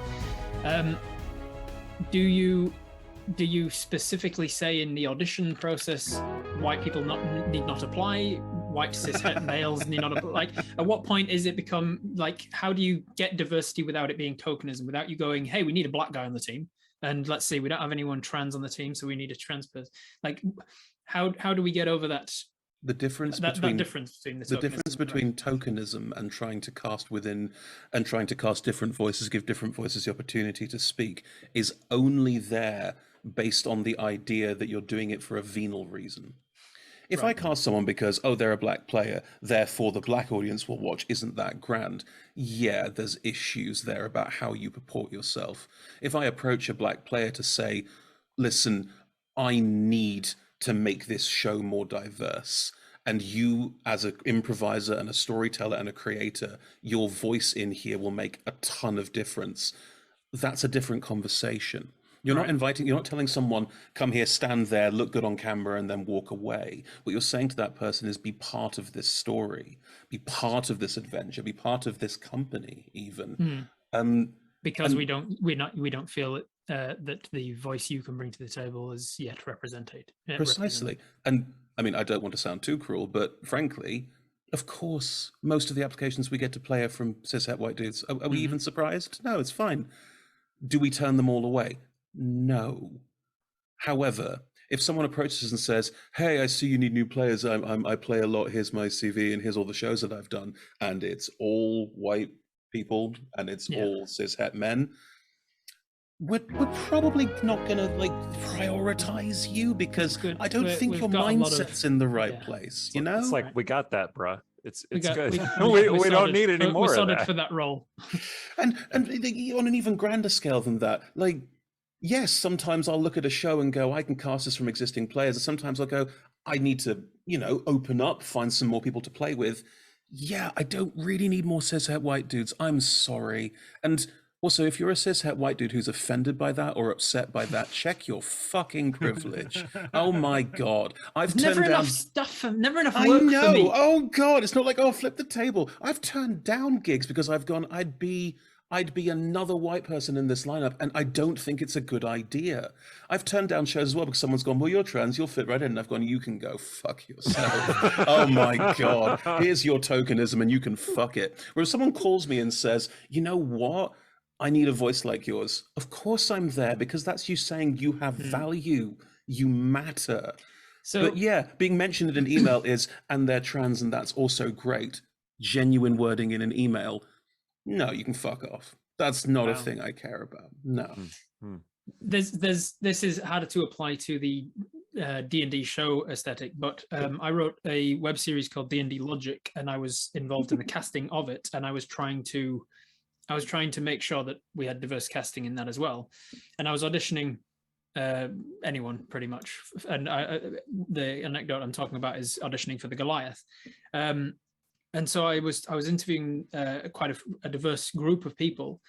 Do you specifically say in the audition process white people need not apply, white cishet males need not apply? Like, at what point is it become like, how do you get diversity without it being tokenism, without you going, hey, we need a black guy on the team, and let's see, we don't have anyone trans on the team, so we need a trans person? Like, how do we get over that? The difference between tokenism and trying to cast within and trying to cast different voices, give different voices the opportunity to speak, is only there based on the idea that you're doing it for a venal reason. If I cast someone because, they're a black player, therefore the black audience will watch, isn't that grand? Yeah, there's issues there about how you purport yourself. If I approach a black player to say, listen, I need to make this show more diverse, and you as an improviser and a storyteller and a creator, your voice in here will make a ton of difference, that's a different conversation. You're not telling someone, come here, stand there, look good on camera, and then walk away. What you're saying to that person is, be part of this story, be part of this adventure, be part of this company even. Because we don't feel that the voice you can bring to the table is yet represented. Precisely. And I mean, I don't want to sound too cruel, but frankly, of course, most of the applications we get to play are from cishet white dudes. Are we even surprised? No, it's fine. Do we turn them all away? No. However, if someone approaches us and says, hey, I see you need new players, I play a lot, here's my CV and here's all the shows that I've done, and it's all white people and it's all cishet men, we're probably not going to prioritize you, because I don't think your mindset's in the right place, you know? It's like, we got that, bruh. It's good. We don't need any more of that. For that role. and on an even grander scale than that, yes, sometimes I'll look at a show and go, I can cast this from existing players. And sometimes I'll go, I need to, open up, find some more people to play with. Yeah, I don't really need more cishet white dudes. I'm sorry. And Also, if you're a cishet white dude who's offended by that or upset by that, check your fucking privilege. Oh my God. I've There's turned never down... enough stuff, never enough I work know. for me. Oh God. It's not like, oh, flip the table. I've turned down gigs because I've gone, I'd be another white person in this lineup, and I don't think it's a good idea. I've turned down shows as well because someone's gone, well, you're trans, you'll fit right in. And I've gone, you can go fuck yourself. Oh my God. Here's your tokenism and you can fuck it. Whereas someone calls me and says, you know what? I need a voice like yours. Of course I'm there, because that's you saying you have value, you matter. So, but yeah, being mentioned in an email is, and they're trans, and that's also great. Genuine wording in an email, no, you can fuck off. That's not a thing I care about. No. this is harder to apply to the D&D show aesthetic, but I wrote a web series called D&D Logic, and I was involved in the casting of it, and I was trying to make sure that we had diverse casting in that as well. And I was auditioning anyone pretty much. And the anecdote I'm talking about is auditioning for the Goliath. And so I was interviewing quite a diverse group of people.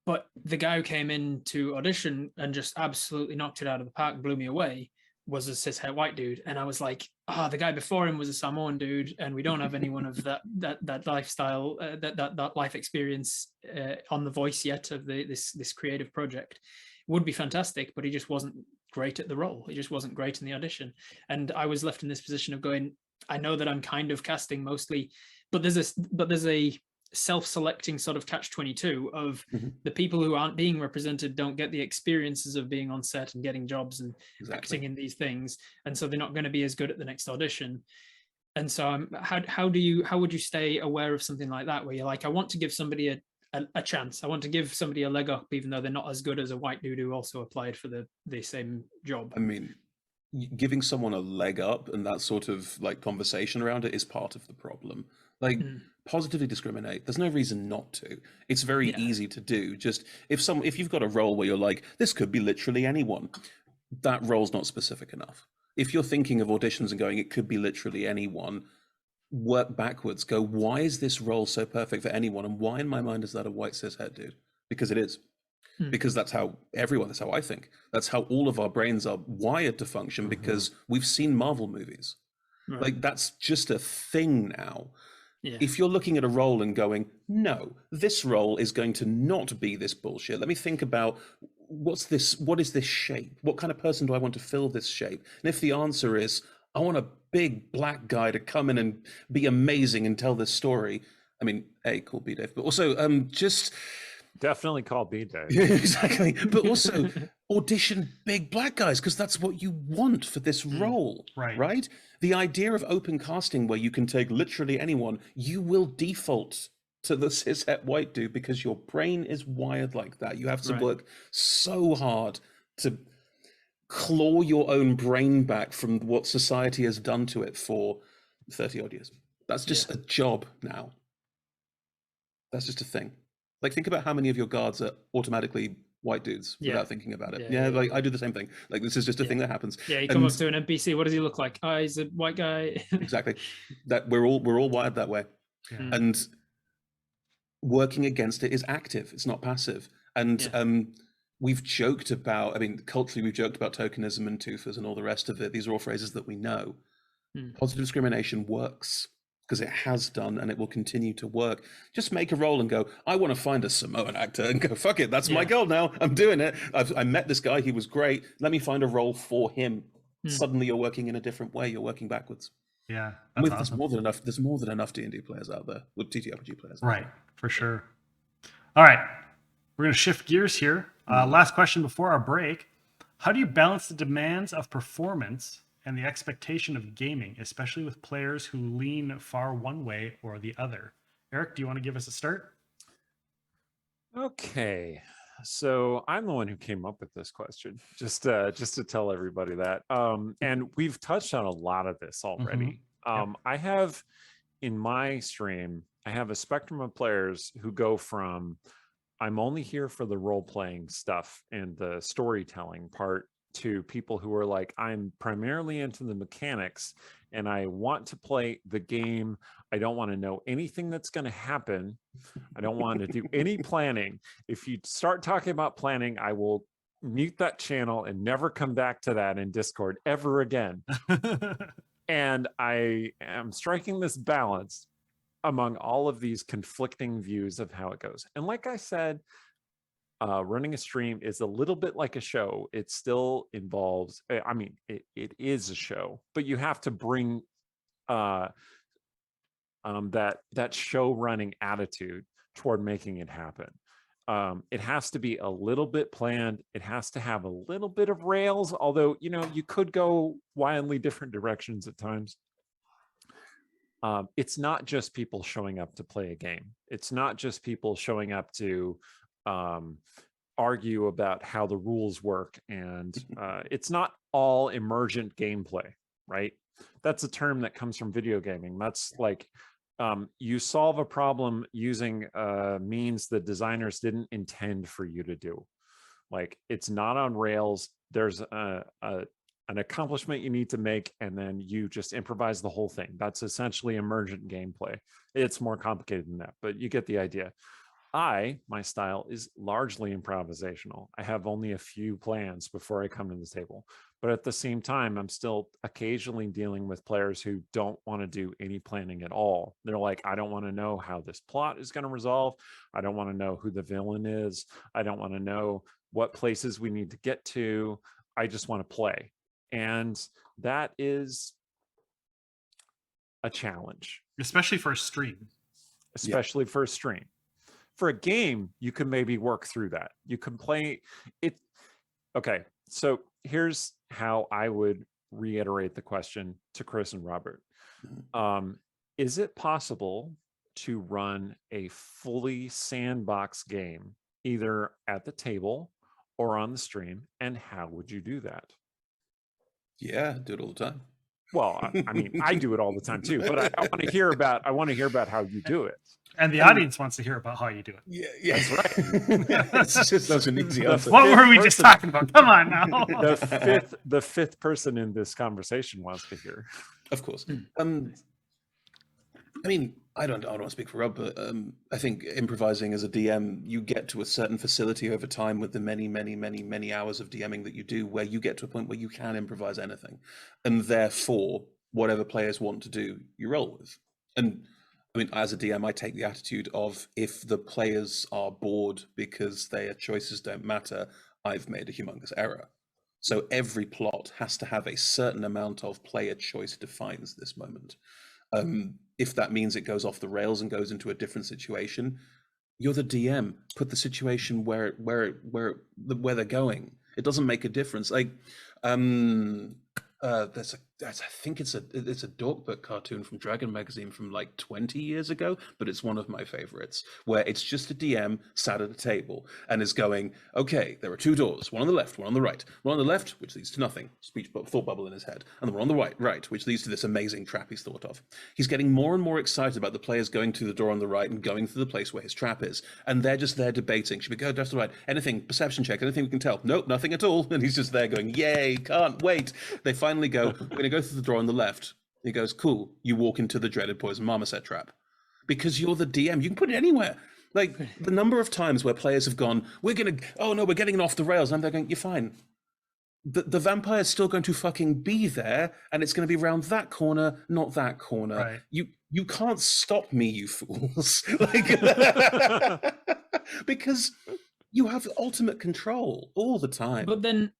But the guy who came in to audition and just absolutely knocked it out of the park, blew me away, was a cishet white dude. And I was like, the guy before him was a Samoan dude, and we don't have anyone of that lifestyle, that life experience on the voice yet of this creative project. It would be fantastic, but he just wasn't great at the role. He just wasn't great in the audition. And I was left in this position of going, I know that I'm kind of casting mostly, but there's a self-selecting sort of catch-22 of the people who aren't being represented don't get the experiences of being on set and getting jobs and acting in these things, and so they're not going to be as good at the next audition. And so how would you stay aware of something like that, where you're like, I want to give somebody a chance, I want to give somebody a leg up even though they're not as good as a white dude who also applied for the same job? I mean, giving someone a leg up and that sort of like conversation around it is part of the problem. Like, positively discriminate. There's no reason not to. It's very easy to do. Just if you've got a role where you're like, this could be literally anyone, that role's not specific enough. If you're thinking of auditions and going, it could be literally anyone, work backwards. Go, why is this role so perfect for anyone? And why in my mind is that a white cishet dude? Because it is. Because that's how I think. That's how all of our brains are wired to function, because we've seen Marvel movies. Right. Like, that's just a thing now. Yeah. If you're looking at a role and going, no, this role is going to not be this bullshit. Let me think about what is this shape? What kind of person do I want to fill this shape? And if the answer is, I want a big black guy to come in and be amazing and tell this story. I mean, call B Dave, but also just definitely call B Dave. Exactly. But also audition big black guys, because that's what you want for this role. Right? The idea of open casting where you can take literally anyone, you will default to the cishet white dude because your brain is wired like that. You have to work so hard to claw your own brain back from what society has done to it for 30 odd years. That's just a job now. That's just a thing. Like, think about how many of your guards are automatically white dudes without thinking about it. Like, I do the same thing. Like, this is just a thing that happens. Yeah, you come up to an NPC, what does he look like? Oh, he's a white guy. Exactly. That we're all wired that way. And working against it is active. It's not passive. And we've joked about, I mean, culturally, we've joked about tokenism and twofers and all the rest of it. These are all phrases that we know. Positive discrimination works, because it has done and it will continue to work. Just make a role and go, I want to find a Samoan actor, and go, fuck it, that's my goal now. I'm doing it. I met this guy, he was great. Let me find a role for him. Suddenly you're working in a different way. You're working backwards. Yeah, that's awesome. There's more than enough D&D players out there, with TTRPG players. Right, for sure. All right, we're going to shift gears here. Last question before our break. How do you balance the demands of performance and the expectation of gaming, especially with players who lean far one way or the other? Erik, do you want to give us a start? Okay, so I'm the one who came up with this question, just to tell everybody that. And we've touched on a lot of this already. I have, in my stream, I have a spectrum of players who go from, I'm only here for the role-playing stuff and the storytelling part, to people who are like, I'm primarily into the mechanics and I want to play the game. I don't want to know anything that's going to happen. I don't want to do any planning. If you start talking about planning, I will mute that channel and never come back to that in Discord ever again. And I am striking this balance among all of these conflicting views of how it goes. And like I said, running a stream is a little bit like a show. It still involves, I mean, it is a show, but you have to bring that show running attitude toward making it happen. It has to be a little bit planned. It has to have a little bit of rails, although, you know, you could go wildly different directions at times. It's not just people showing up to play a game. It's not just people showing up to argue about how the rules work. And it's not all emergent gameplay, right? That's a term that comes from video gaming. That's like, you solve a problem using means that designers didn't intend for you to do. Like, it's not on rails. There's an accomplishment you need to make, and then you just improvise the whole thing. That's essentially emergent gameplay. It's more complicated than that, but you get the idea. My style is largely improvisational. I have only a few plans before I come to the table. But at the same time, I'm still occasionally dealing with players who don't want to do any planning at all. They're like, I don't want to know how this plot is going to resolve. I don't want to know who the villain is. I don't want to know what places we need to get to. I just want to play. And that is a challenge. Especially for a stream. Especially for a stream. For a game, you can maybe work through that. You can play it. Okay, so here's how I would reiterate the question to Chris and Robert. Is it possible to run a fully sandbox game, either at the table or on the stream? And how would you do that? Yeah, do it all the time. Well, I mean, I do it all the time too, but I want to hear about how you do it. And the audience wants to hear about how you do it. Yeah, that's right. It's just such an easy answer. What were we just talking about? Come on now. The fifth person in this conversation wants to hear. Of course. I mean, I don't want to speak for Rob, but I think improvising as a DM, you get to a certain facility over time with the many hours of DMing that you do, where you get to a point where you can improvise anything, and therefore whatever players want to do, you roll with. And I mean, as a DM, I take the attitude of, if the players are bored because their choices don't matter, I've made a humongous error. So every plot has to have a certain amount of player choice defines this moment. If that means it goes off the rails and goes into a different situation, you're the DM. Put the situation where they're going. It doesn't make a difference. Like, I think it's a Dorkbook cartoon from Dragon Magazine from like 20 years ago, but it's one of my favorites, where it's just a DM sat at a table and is going, okay, there are two doors, one on the left, one on the right. One on the left, which leads to nothing, thought bubble in his head, and the one on the right, which leads to this amazing trap he's thought of. He's getting more and more excited about the players going to the door on the right and going through the place where his trap is, and they're just there debating. Should we go left or right? Anything, perception check, anything we can tell? Nope, nothing at all. And he's just there going, yay, can't wait. They finally go, we're going to go through the door on the left. He goes, cool. You walk into the dreaded poison marmoset trap. Because you're the DM. You can put it anywhere. Like, the number of times where players have gone, we're getting off the rails. And they're going, you're fine. The vampire's still going to fucking be there, and it's going to be around that corner, not that corner. Right. You can't stop me, you fools. Because you have ultimate control all the time. But then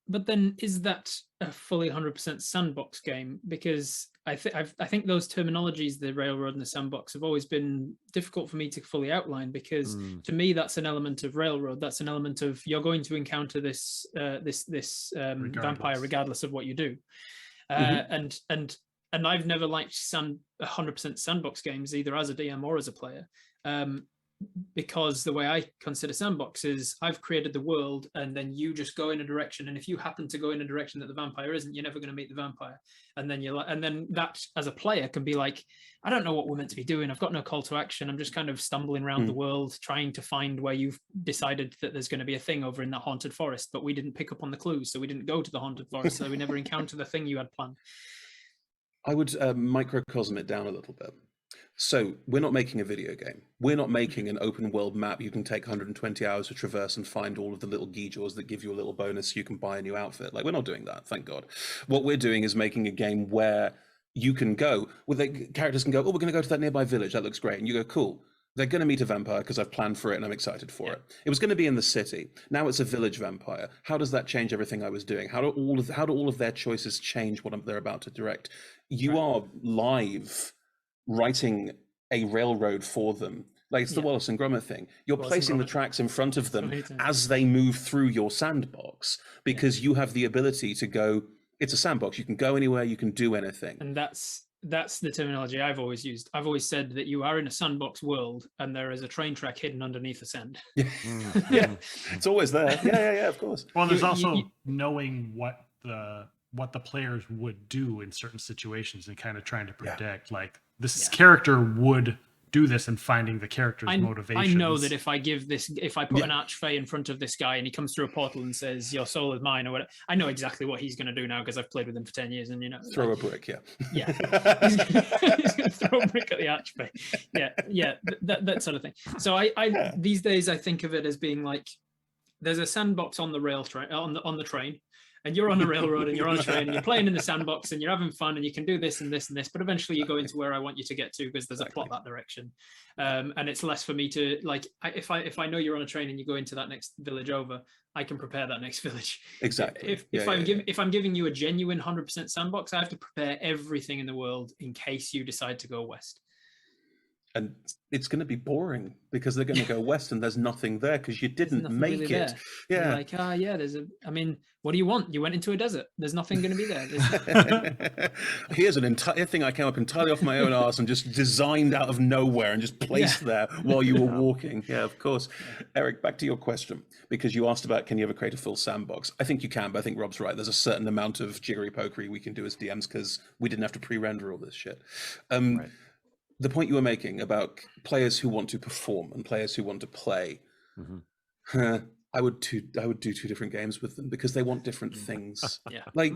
is that a fully 100% sandbox game? Because I think those terminologies, the railroad and the sandbox, have always been difficult for me to fully outline, because to me that's an element of railroad. That's an element of, you're going to encounter this vampire regardless of what you do. And I've never liked 100% sandbox games, either as a DM or as a player. because the way I consider sandbox is I've created the world and then you just go in a direction, and if you happen to go in a direction that the vampire isn't, you're never going to meet the vampire. And then you're like, and then that as a player can be like, I don't know what we're meant to be doing. I've got no call to action. I'm just kind of stumbling around the world trying to find where you've decided that there's going to be a thing over in that haunted forest, but we didn't pick up on the clues, so we didn't go to the haunted forest, so we never encounter the thing you had planned. I would microcosm it down a little bit. So we're not making a video game. We're not making an open world map you can take 120 hours to traverse and find all of the little geejaws that give you a little bonus so you can buy a new outfit. Like, we're not doing that, thank God. What we're doing is making a game where you can go, where the characters can go, oh, we're going to go to that nearby village. That looks great. And you go, cool. They're going to meet a vampire because I've planned for it and I'm excited for it. It was going to be in the city. Now it's a village vampire. How does that change everything I was doing? How do all of their choices change what they're about to direct? You are live writing a railroad for them. Like, it's the Wallace and Gromit thing. You're placing the tracks in front of them as they move through your sandbox, because you have the ability to go, it's a sandbox. You can go anywhere, you can do anything. And that's the terminology I've always used. I've always said that you are in a sandbox world and there is a train track hidden underneath the sand. Yeah, it's always there. Yeah, of course. Well, there's also knowing what the players would do in certain situations and kind of trying to predict, like, this character would do this, and finding the character's motivations. I know that if I put an archfey in front of this guy and he comes through a portal and says, your soul is mine, or whatever, I know exactly what he's going to do now because I've played with him for 10 years. And, throw a brick, he's going to throw a brick at the archfey. That sort of thing. So I these days I think of it as being like, there's a sandbox on the rail train, on the train, and you're on a railroad and you're on a train and you're playing in the sandbox and you're having fun and you can do this and this and this, but eventually you go into where I want you to get to because there's a plot that direction. And it's less for me to, like, if I know you're on a train and you go into that next village over, I can prepare that next village. Exactly. If I'm giving you a genuine 100% sandbox, I have to prepare everything in the world in case you decide to go west. And it's going to be boring because they're going to go west and there's nothing there because you didn't make really it. Yeah. You're like, what do you want? You went into a desert. There's nothing going to be there. Here's an entire thing I came up entirely off my own arse and just designed out of nowhere and just placed there while you were walking. Yeah, of course. Erik, back to your question, because you asked about, can you ever create a full sandbox? I think you can, but I think Rob's right. There's a certain amount of jiggery-pokery we can do as DMs because we didn't have to pre-render all this shit. Right. The point you were making about players who want to perform and players who want to play, I would do two different games with them because they want different things. Like,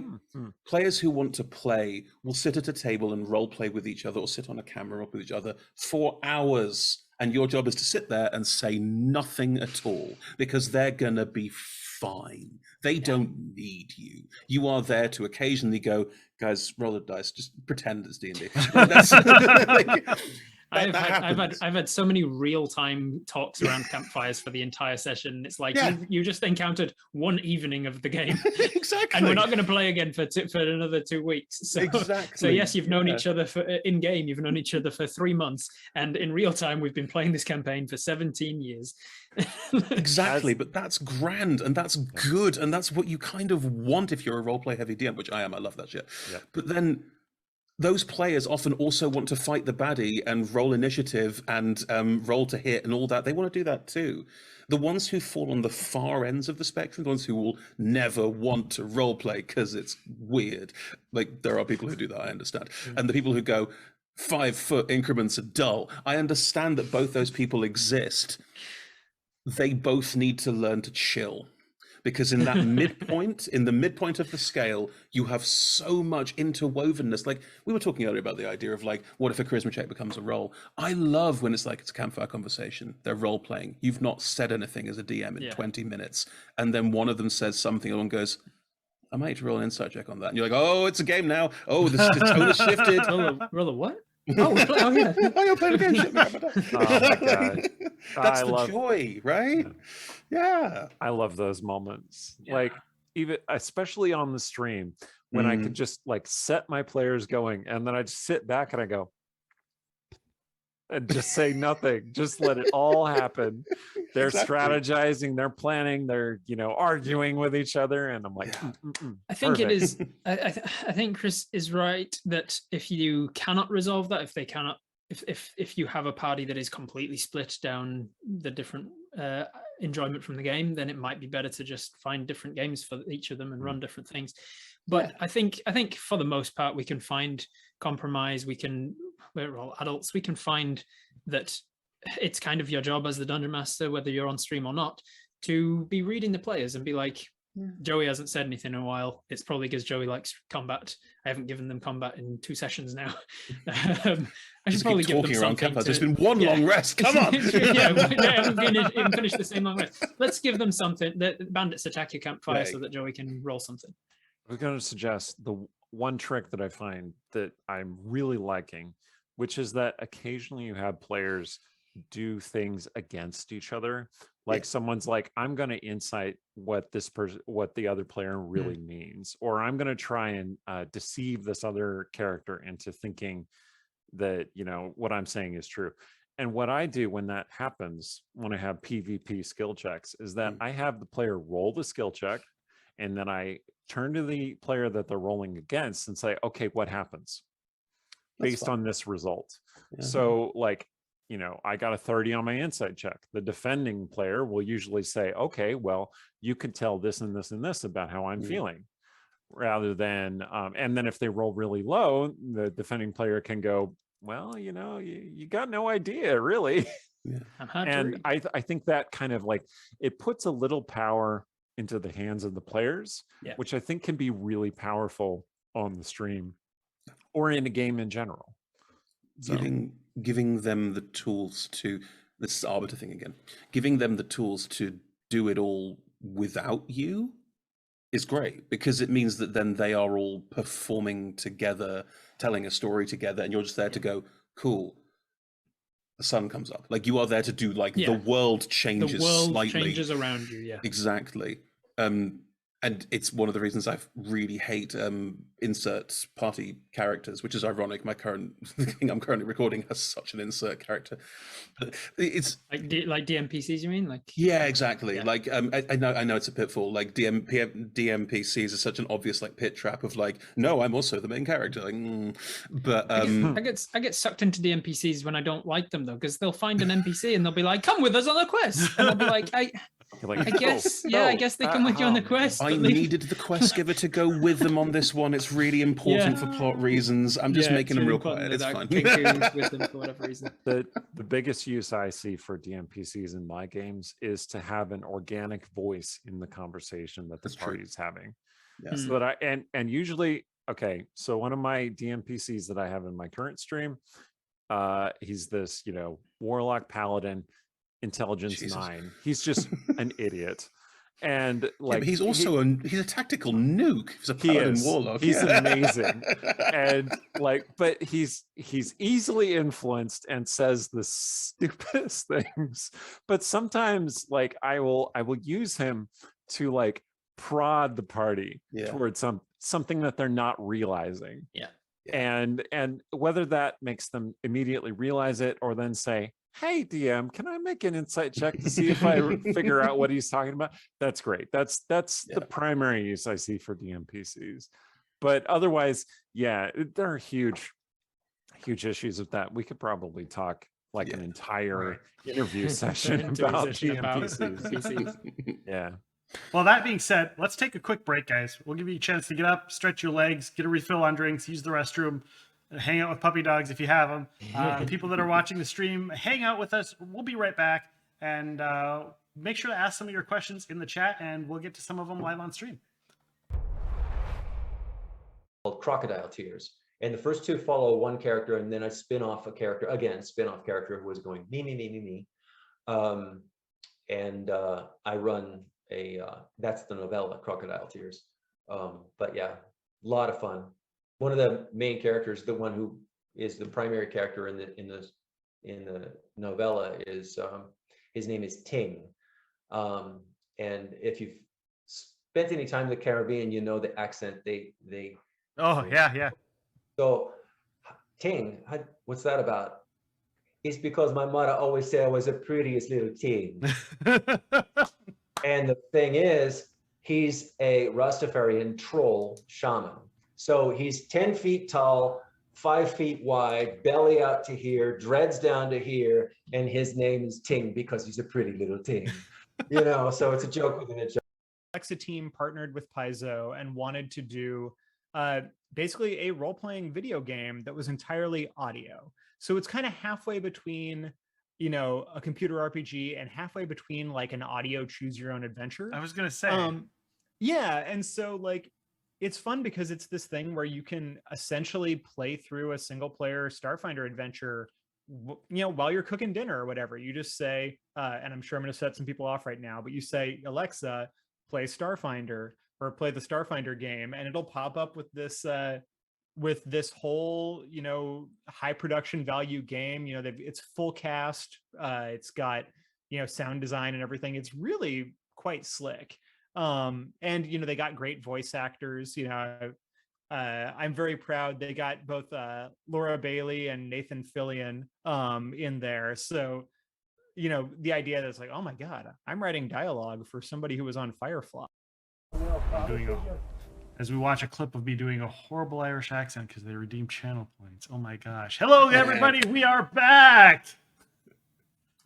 players who want to play will sit at a table and role play with each other or sit on a camera up with each other for hours, and your job is to sit there and say nothing at all because they're gonna be fine. They don't need you. You are there to occasionally go, guys, roll the dice, just pretend it's D&D. I've had so many real-time talks around campfires for the entire session. It's like you just encountered one evening of the game. Exactly. And we're not going to play again for another 2 weeks. So, so yes, you've known each other in game. You've known each other for 3 months, and in real time, we've been playing this campaign for 17 years. Exactly, but that's grand and that's good, and that's what you kind of want if you're a roleplay heavy DM, which I am. I love that shit. But then those players often also want to fight the baddie and roll initiative and roll to hit and all that. They want to do that too. The ones who fall on the far ends of the spectrum, the ones who will never want to roleplay because it's weird. Like, there are people who do that, I understand. And the people who go, 5-foot increments are dull. I understand that both those people exist. They both need to learn to chill. Because in that midpoint, in the midpoint of the scale, you have so much interwovenness. Like, we were talking earlier about the idea of, like, what if a charisma check becomes a role? I love when it's like, it's a campfire conversation. They're role playing. You've not said anything as a DM in 20 minutes. And then one of them says something and one goes, I might need to roll an insight check on that. And you're like, oh, it's a game now. Oh, the tone has shifted. Roll a what? Oh yeah. Oh, you're playing a game. Oh my God. That's the joy, right? Yeah. I love those moments. Like, even especially on the stream when I could just like set my players going and then I just sit back and I go and just say nothing. Just let it all happen. They're strategizing, they're planning, they're, arguing with each other. And I'm like, I think it is. I think Chris is right that if you cannot resolve that, if they cannot if you have a party that is completely split down the different enjoyment from the game, then it might be better to just find different games for each of them and run different things. But I think for the most part we can find compromise. We're all adults. We can find that it's kind of your job as the dungeon master, whether you're on stream or not, to be reading the players and be like, Joey hasn't said anything in a while. It's probably because Joey likes combat. I haven't given them combat in 2 sessions now. I should probably give them something. There's been one long rest. Come on. I haven't even finished the same long rest. Let's give them something. The bandits attack your campfire so that Joey can roll something. I was going to suggest the one trick that I find that I'm really liking, which is that occasionally you have players do things against each other. Like someone's like, I'm going to insight what the other player really means, or I'm going to try and deceive this other character into thinking that, what I'm saying is true. And what I do when that happens, when I have PvP skill checks, is that I have the player roll the skill check, and then I turn to the player that they're rolling against and say, okay, what happens based on this result? So like, I got a 30 on my insight check. The defending player will usually say, okay, well, you can tell this and this and this about how I'm feeling, rather than, and then if they roll really low, the defending player can go, well, you got no idea, really. And I think that kind of like, it puts a little power into the hands of the players, which I think can be really powerful on the stream or in a game in general. Giving them the tools to, this is Arbiter thing again, giving them the tools to do it all without you is great, because it means that then they are all performing together, telling a story together, and you're just there to go, cool, the sun comes up. Like, you are there to do, like, the world changes slightly. The world changes around you, Exactly. And it's one of the reasons I really hate insert party characters, which is ironic. The thing I'm currently recording has such an insert character. But it's like DMPCs, you mean? Like, yeah, exactly. Yeah. Like I know it's a pitfall. Like DMPCs are such an obvious like pit trap of like, no, I'm also the main character. Like, but I get sucked into DMPCs when I don't like them though, because they'll find an NPC and they'll be like, come with us on a quest, and I'll be like, I guess they come with you on the quest. I needed the quest giver to go with them on this one. It's really important for plot reasons. I'm just making them real quiet. It's fine. With them for whatever reason. The biggest use I see for DMPCs in my games is to have an organic voice in the conversation that the party is having. Yeah. So that and usually, okay, so one of my DMPCs that I have in my current stream, he's this, warlock paladin, intelligence 9. He's just an idiot. And like, he's also he's a tactical nuke. He's a paladin warlock. He's amazing. And like, but he's easily influenced and says the stupidest things. But sometimes like I will use him to like prod the party towards something that they're not realizing. And whether that makes them immediately realize it or then say, hey DM, can I make an insight check to see if I figure out what he's talking about? That's great. That's the primary use I see for DMPCs. But otherwise, there are huge issues with that. We could probably talk like an entire interview session about DMPCs. Yeah. Well, that being said, let's take a quick break, guys. We'll give you a chance to get up, stretch your legs, get a refill on drinks, use the restroom, hang out with puppy dogs if you have them. People that are watching the stream, hang out with us. We'll be right back, and make sure to ask some of your questions in the chat, and we'll get to some of them live on stream. Called Crocodile Tears, and the first 2 follow one character, and then I spin-off character who was going me. And I run that's the novella, Crocodile Tears. But yeah, a lot of fun. One of the main characters, the one who is the primary character in the novella, is his name is Ting. And if you've spent any time in the Caribbean, you know the accent they yeah. So Ting, what's that about? It's because my mother always said I was the prettiest little Ting. And the thing is, he's a Rastafarian troll shaman. So he's 10 feet tall, 5 feet wide, belly out to here, dreads down to here, and his name is Ting because he's a pretty little Ting. You know, so it's a joke within a joke. Alexa team partnered with Paizo and wanted to do basically a role-playing video game that was entirely audio. So it's kind of halfway between, you know, a computer RPG and halfway between like an audio choose your own adventure. I was gonna say, yeah, and so like it's fun because it's this thing where you can essentially play through a single player Starfinder adventure, you know, while you're cooking dinner or whatever. You just say, and I'm sure I'm going to set some people off right now, but you say, Alexa, play Starfinder or play the Starfinder game, and it'll pop up with this whole, you know, high production value game. You know, it's full cast. It's got, you know, sound design and everything. It's really quite slick. And, you know, they got great voice actors. You know, I'm very proud they got both Laura Bailey and Nathan Fillion in there. So, you know, the idea that it's like, oh my God, I'm writing dialogue for somebody who was on Firefly. As we watch a clip of me doing a horrible Irish accent because they redeemed channel points. Oh my gosh. Hello, everybody. We are back.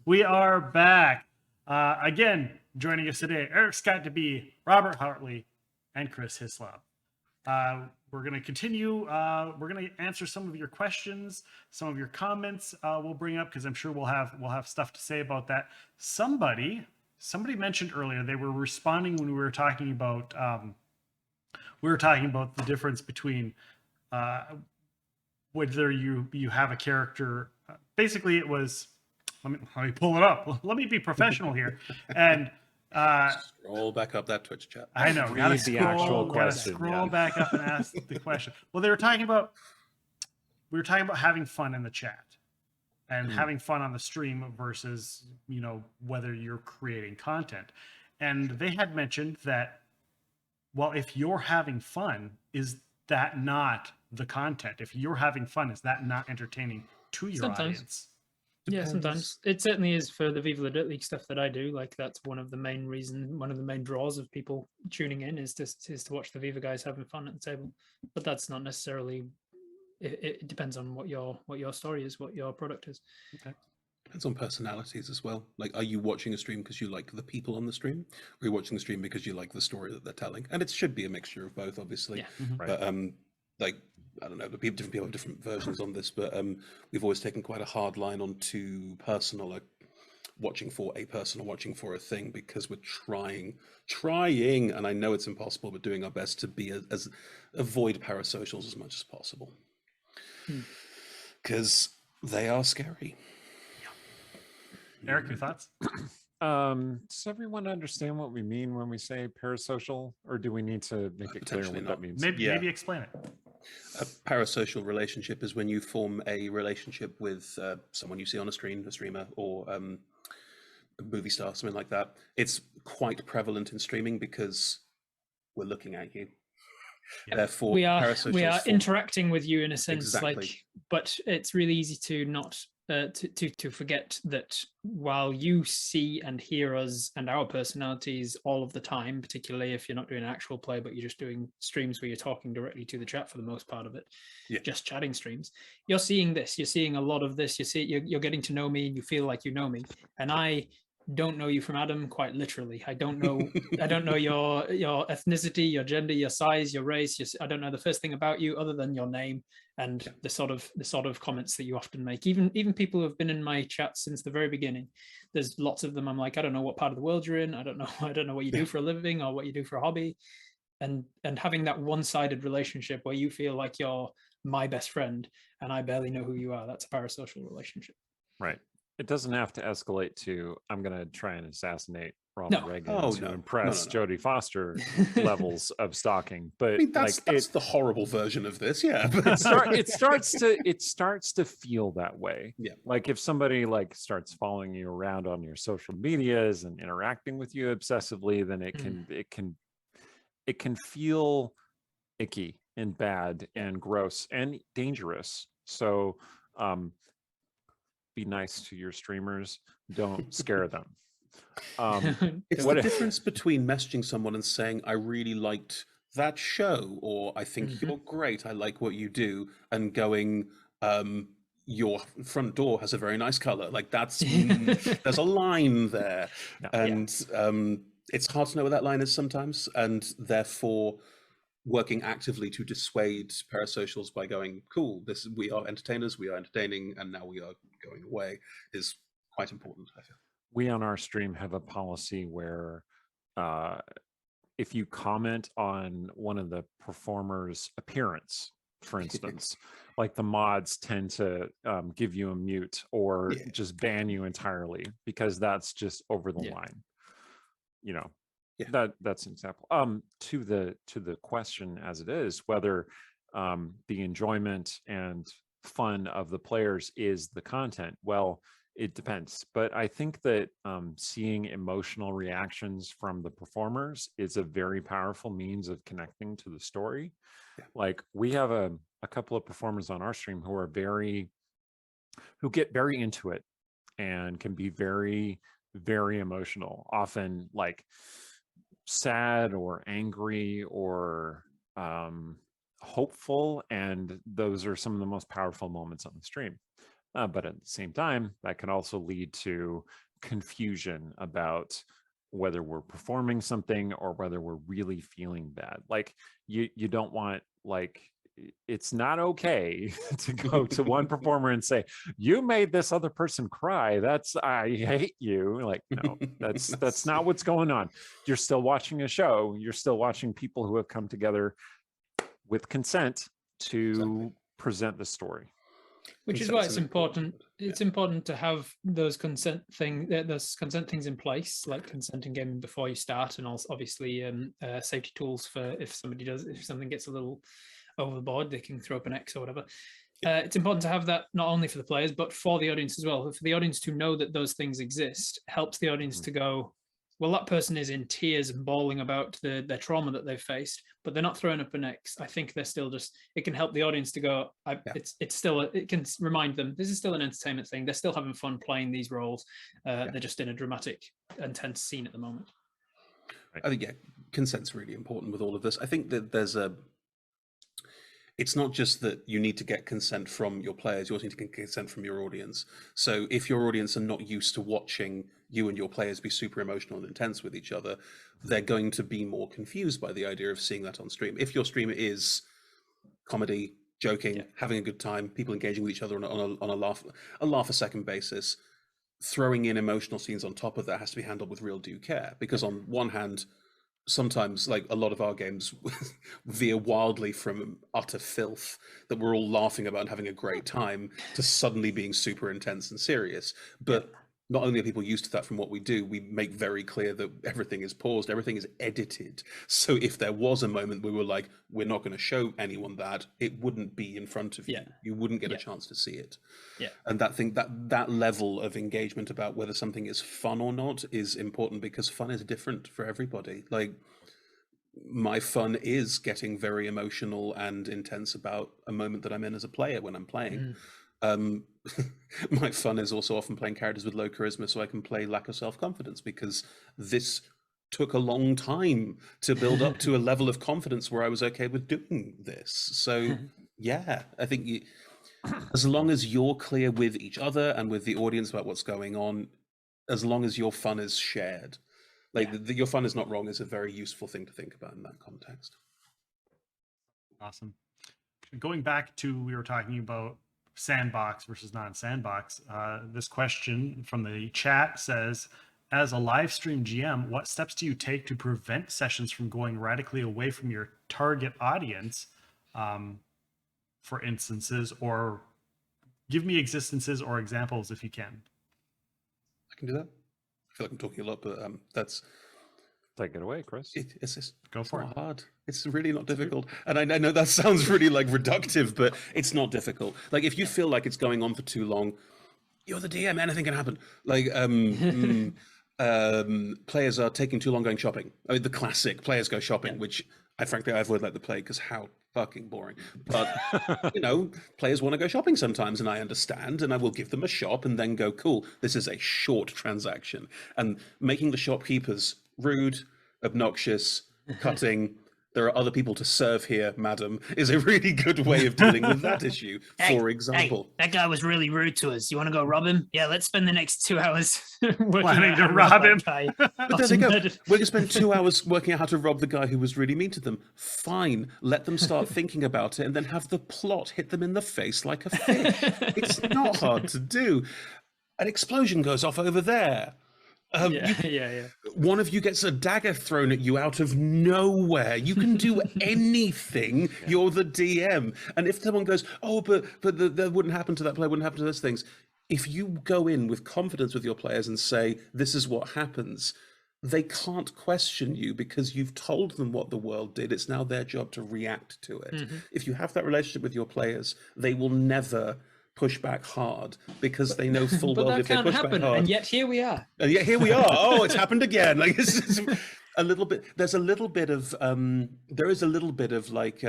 We are back. Again, joining us today, Eric's got to be Robert Hartley and Chris Hislop. We're going to continue. We're going to answer some of your questions, some of your comments. We'll bring up because I'm sure we'll have stuff to say about that. Somebody mentioned earlier they were responding when we were talking about the difference between whether you have a character. Basically, it was. Let me pull it up. Let me be professional here. And scroll back up that Twitch chat. I know. Read the actual question. Scroll back up and ask the question. Well, we were talking about having fun in the chat and having fun on the stream versus, you know, whether you're creating content. And they had mentioned that, well, if you're having fun, is that not the content? If you're having fun, is that not entertaining to your audience? Yeah, sometimes it certainly is for the Viva La Dirt League stuff that I do. Like that's one of the main draws of people tuning in is to watch the Viva guys having fun at the table. But that's not necessarily. It depends on what your story is, what your product is. Okay. Depends on personalities as well. Like, are you watching a stream because you like the people on the stream, or are you watching the stream because you like the story that they're telling? And it should be a mixture of both, obviously. Yeah. Right. But like, I don't know, different people have different versions on this, but we've always taken quite a hard line on too personal, like watching for a person or watching for a thing, because we're trying, and I know it's impossible, but doing our best to be as avoid parasocials as much as possible, because they are scary. Eric, your thoughts? Does everyone understand what we mean when we say parasocial, or do we need to make it clear what that means? Maybe explain it. A parasocial relationship is when you form a relationship with someone you see on a stream, a streamer, or a movie star, something like that. It's quite prevalent in streaming because we're looking at you. Yeah. Therefore, we are interacting with you in a sense, Exactly. like, but it's really easy to not to forget that while you see and hear us and our personalities all of the time, particularly if you're not doing an actual play but you're just doing streams where you're talking directly to the chat for the most part of it, just chatting streams, you're seeing a lot of this. You're getting to know me and you feel like you know me, and I don't know you from Adam, quite literally. I don't know your ethnicity, your gender, your size, your race. I don't know the first thing about you other than your name and the sort of comments that you often make. Even people who have been in my chat since the very beginning, there's lots of them I'm like, I don't know what part of the world you're in. I don't know what you do for a living or what you do for a hobby. And having that one-sided relationship where you feel like you're my best friend and I barely know who you are, that's a parasocial relationship. Right. It doesn't have to escalate to I'm going to try and assassinate Ronald Reagan to impress Jodie Foster levels of stalking. But I mean, that's the horrible version of this. Yeah, it starts to feel that way. Yeah, like if somebody like starts following you around on your social medias and interacting with you obsessively, then it can feel icky and bad and gross and dangerous. So be nice to your streamers. Don't scare them. It's the difference between messaging someone and saying, I really liked that show, or I think you're great, I like what you do, and going, your front door has a very nice color. Like that's there's a line there, and it's hard to know what that line is sometimes, and therefore working actively to dissuade parasocials by going, cool, this, we are entertainers, we are entertaining, and now we are going away, is quite important, I feel. We on our stream have a policy where if you comment on one of the performers' appearance, for instance, like the mods tend to give you a mute or just ban you entirely, because that's just over the line. You know, that's an example. To the question as it is, whether the enjoyment and fun of the players is the content. Well, it depends, but I think that seeing emotional reactions from the performers is a very powerful means of connecting to the story. Like we have a couple of performers on our stream who get very into it and can be very, very emotional, often like sad or angry or hopeful, and those are some of the most powerful moments on the stream. But at the same time, that can also lead to confusion about whether we're performing something or whether we're really feeling bad. Like you don't want, like, it's not okay to go to one performer and say, you made this other person cry, I hate you. Like, no, that's not what's going on. You're still watching a show. You're still watching people who have come together with consent to present the story. Which is why it's important. It's important to have those consent things in place, like consent in gaming before you start, and also obviously safety tools for if something gets a little overboard, they can throw up an X or whatever. It's important to have that not only for the players but for the audience as well. For the audience to know that those things exist helps the audience to go, well, that person is in tears and bawling about their trauma that they've faced, but they're not throwing up an X. I think they're still just, it can help the audience to go, it's still, it can remind them, this is still an entertainment thing. They're still having fun playing these roles. They're just in a dramatic, intense scene at the moment. I think, consent's really important with all of this. I think that it's not just that you need to get consent from your players, you also need to get consent from your audience. So if your audience are not used to watching you and your players be super emotional and intense with each other, they're going to be more confused by the idea of seeing that on stream. If your stream is comedy, joking, having a good time, people engaging with each other on a laugh a second basis, throwing in emotional scenes on top of that has to be handled with real due care. Because on one hand, sometimes, like a lot of our games veer wildly from utter filth that we're all laughing about and having a great time to suddenly being super intense and serious. But not only are people used to that from what we do, we make very clear that everything is paused, everything is edited. So if there was a moment where we were like, we're not going to show anyone that, it wouldn't be in front of you. You wouldn't get a chance to see it. And that level of engagement about whether something is fun or not is important, because fun is different for everybody. Like, my fun is getting very emotional and intense about a moment that I'm in as a player when I'm playing. My fun is also often playing characters with low charisma so I can play lack of self-confidence, because this took a long time to build up to a level of confidence where I was okay with doing this. So I think as long as you're clear with each other and with the audience about what's going on, as long as your fun is shared, like your fun is not wrong is a very useful thing to think about in that context. Awesome. Going back to, we were talking about sandbox versus non-sandbox. This question from the chat says, as a live stream GM, what steps do you take to prevent sessions from going radically away from your target audience? For instances, or give me existences or examples if you can. I can do that. I feel like I'm talking a lot, but that's... Take it away, Chris. It's Go for it. Not hard. It's really not difficult. And I know that sounds really like reductive, but it's not difficult. Like, if you feel like it's going on for too long, you're the DM, anything can happen. Like, players are taking too long going shopping. I mean, the classic players go shopping, which I avoid like the play because how fucking boring. But, players want to go shopping sometimes, and I understand, and I will give them a shop and then go, cool, this is a short transaction. And making the shopkeepers rude, obnoxious, cutting, there are other people to serve here, madam, is a really good way of dealing with that issue, for example. Hey, that guy was really rude to us. You want to go rob him? Yeah, let's spend the next 2 hours planning to rob him. But there they go. We're going to spend 2 hours working out how to rob the guy who was really mean to them. Fine. Let them start thinking about it and then have the plot hit them in the face like a fish. It's not hard to do. An explosion goes off over there. One of you gets a dagger thrown at you out of nowhere. You can do anything. You're the DM. And if someone goes, oh, but that wouldn't happen to that player, wouldn't happen to those things. If you go in with confidence with your players and say, this is what happens, they can't question you because you've told them what the world did. It's now their job to react to it. If you have that relationship with your players, they will never push back hard because they know full well if they push back hard. And yet here we are. And yet here we are. Oh, it's happened again. Like it's a little bit. There's a little bit of. There is a little bit of like.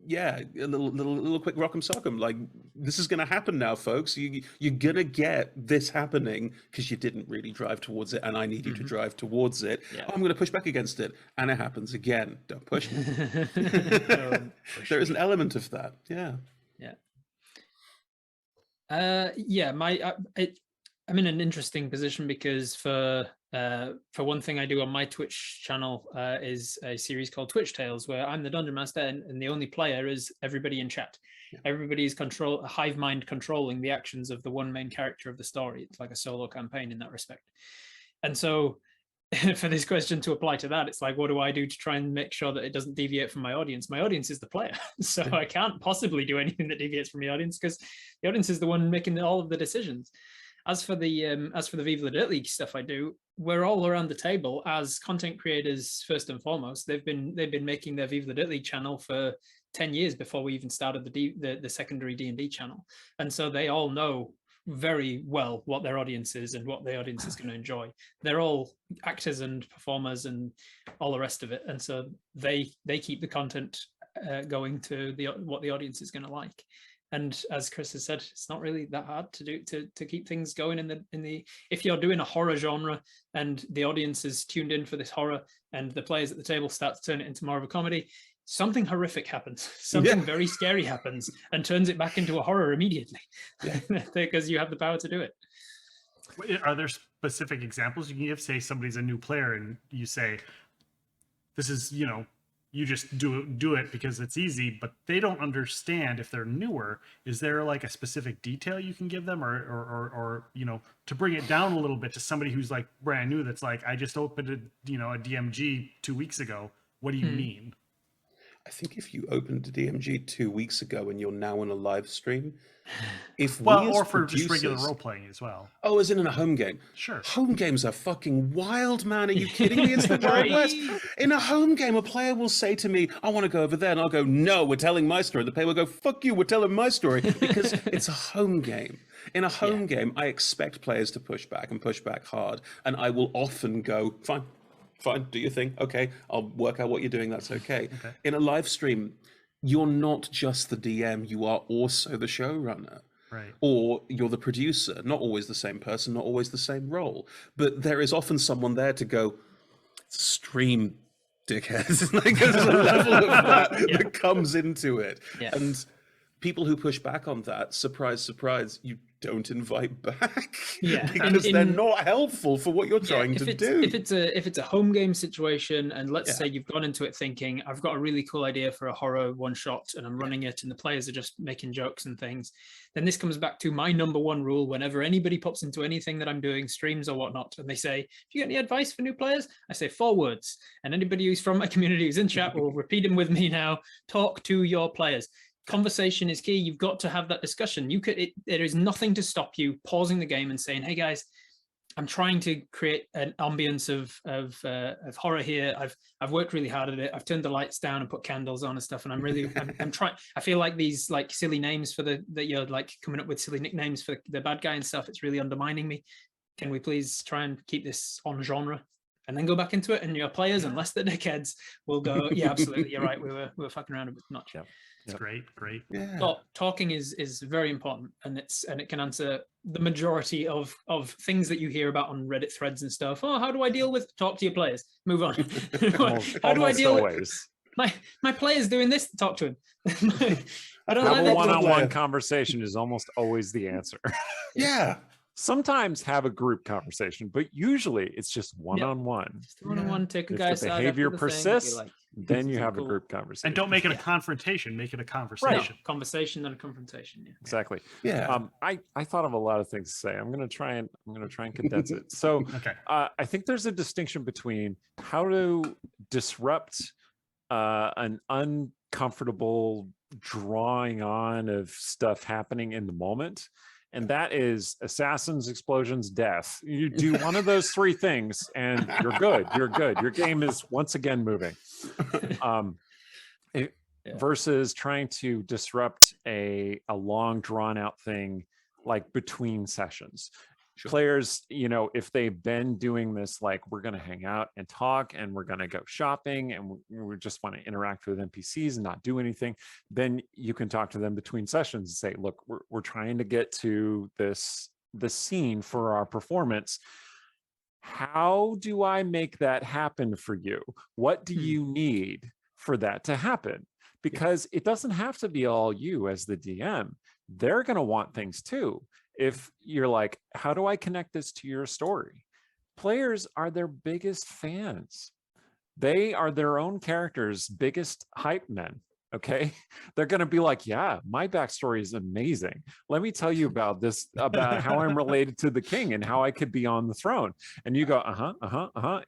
Yeah, a little quick rock'em sock'em. Like this is going to happen now, folks. You're gonna get this happening because you didn't really drive towards it, and I need you to drive towards it. Yeah. Oh, I'm going to push back against it, and it happens again. Don't push me. There is an element of that. Yeah. I'm in an interesting position because for one thing I do on my Twitch channel is a series called Twitch Tales, where I'm the dungeon master and the only player is everybody in chat. Everybody is a hive mind controlling the actions of the one main character of the story. It's like a solo campaign in that respect. And so for this question to apply to that, it's like, what do I do to try and make sure that it doesn't deviate from my audience? My audience is the player, so I can't possibly do anything that deviates from the audience because the audience is the one making all of the decisions. As for the Viva La Dirt League stuff I do, we're all around the table as content creators first and foremost. They've been making their Viva La Dirt League channel for 10 years before we even started the secondary D&D channel, and so they all know very well what their audience is and what the audience is going to enjoy. They're all actors and performers and all the rest of it, and so they keep the content going to what the audience is going to like. And as Chris has said, it's not really that hard to do to keep things going in the if you're doing a horror genre and the audience is tuned in for this horror and the players at the table start to turn it into more of a comedy, something horrific happens, something very scary happens and turns it back into a horror immediately because you have the power to do it. Are there specific examples you can give? Say somebody's a new player and you say, this is, you just do it because it's easy, but they don't understand if they're newer. Is there like a specific detail you can give them or to bring it down a little bit to somebody who's like brand new that's like, I just opened a DMG 2 weeks ago. What do you mean? I think if you opened a DMG 2 weeks ago and you're now on a live stream, or for just regular role playing as well. Oh, as in a home game. Sure. Home games are fucking wild, man. Are you kidding me? It's the Wild West. In a home game, a player will say to me, I want to go over there. And I'll go, no, we're telling my story. The player will go, fuck you, we're telling my story. Because it's a home game. In a home game, I expect players to push back and push back hard. And I will often go, fine, do your thing. Okay, I'll work out what you're doing. That's okay. In a live stream, you're not just the DM, you are also the showrunner. Right. Or you're the producer, not always the same person, not always the same role. But there is often someone there to go, stream, dickheads. Like there's a level of that that comes into it. Yeah. And people who push back on that, surprise, surprise, you don't invite back because they're not helpful for what you're trying to do. If it's a home game situation, and let's say you've gone into it thinking, I've got a really cool idea for a horror one shot and I'm running it and the players are just making jokes and things, then this comes back to my number one rule whenever anybody pops into anything that I'm doing, streams or whatnot, and they say, do you get any advice for new players? I say 4 words, and anybody who's from my community who's in chat will repeat them with me now. Talk to your players. Conversation is key. You've got to have that discussion. There is nothing to stop you pausing the game and saying, hey guys, I'm trying to create an ambience of horror here. I've worked really hard at it. I've turned the lights down and put candles on and stuff, and I'm trying. I feel like these like silly names that you're like coming up with silly nicknames for the bad guy and stuff, it's really undermining me. Can we please try and keep this on genre and then go back into it? And your players, unless they're dickheads, will go, yeah, absolutely, you're right. We were fucking around a bit much. It's great. Yeah. Talking is very important, and it can answer the majority of things that you hear about on Reddit threads and stuff. Oh, how do I deal with? Talk to your players. Move on. How do I deal with? my player's doing this. Talk to him. I don't Have like a that. one-on-one conversation is almost always the answer. Yeah. Sometimes have a group conversation, but usually it's just one-on-one. Just one-on-one, take a If guy the aside behavior after the thing, be persists, like, then you "This have isn't a group conversation. And don't make it a confrontation, make it a conversation. No, conversation and a confrontation. Yeah. Exactly. Yeah. I thought of a lot of things to say. I'm gonna try and condense it. So Okay. I think there's a distinction between how to disrupt an uncomfortable drawing on of stuff happening in the moment. And that is assassins, explosions, death. You do one of those three things and you're good. You're good. Your game is once again moving. Versus trying to disrupt a long drawn out thing like between sessions. Sure. Players, if they've been doing this, like we're going to hang out and talk and we're going to go shopping and we just want to interact with NPCs and not do anything, then you can talk to them between sessions and say, look, we're trying to get to the scene for our performance. How do I make that happen for you? What do you need for that to happen? Because it doesn't have to be all you as the DM. They're going to want things too. If you're like, how do I connect this to your story? Players are their biggest fans. They are their own characters' biggest hype men. Okay. They're going to be like, yeah, my backstory is amazing. Let me tell you about this, about how I'm related to the king and how I could be on the throne. And you go,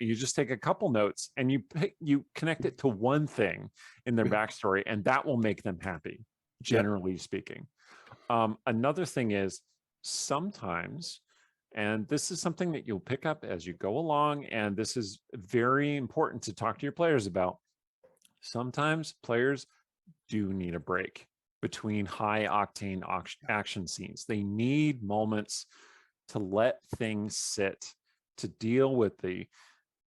You just take a couple notes and you connect it to one thing in their backstory, and that will make them happy, generally speaking. Another thing is sometimes, and this is something that you'll pick up as you go along, and this is very important to talk to your players about. Sometimes players do need a break between high octane action scenes. They need moments to let things sit, to deal with the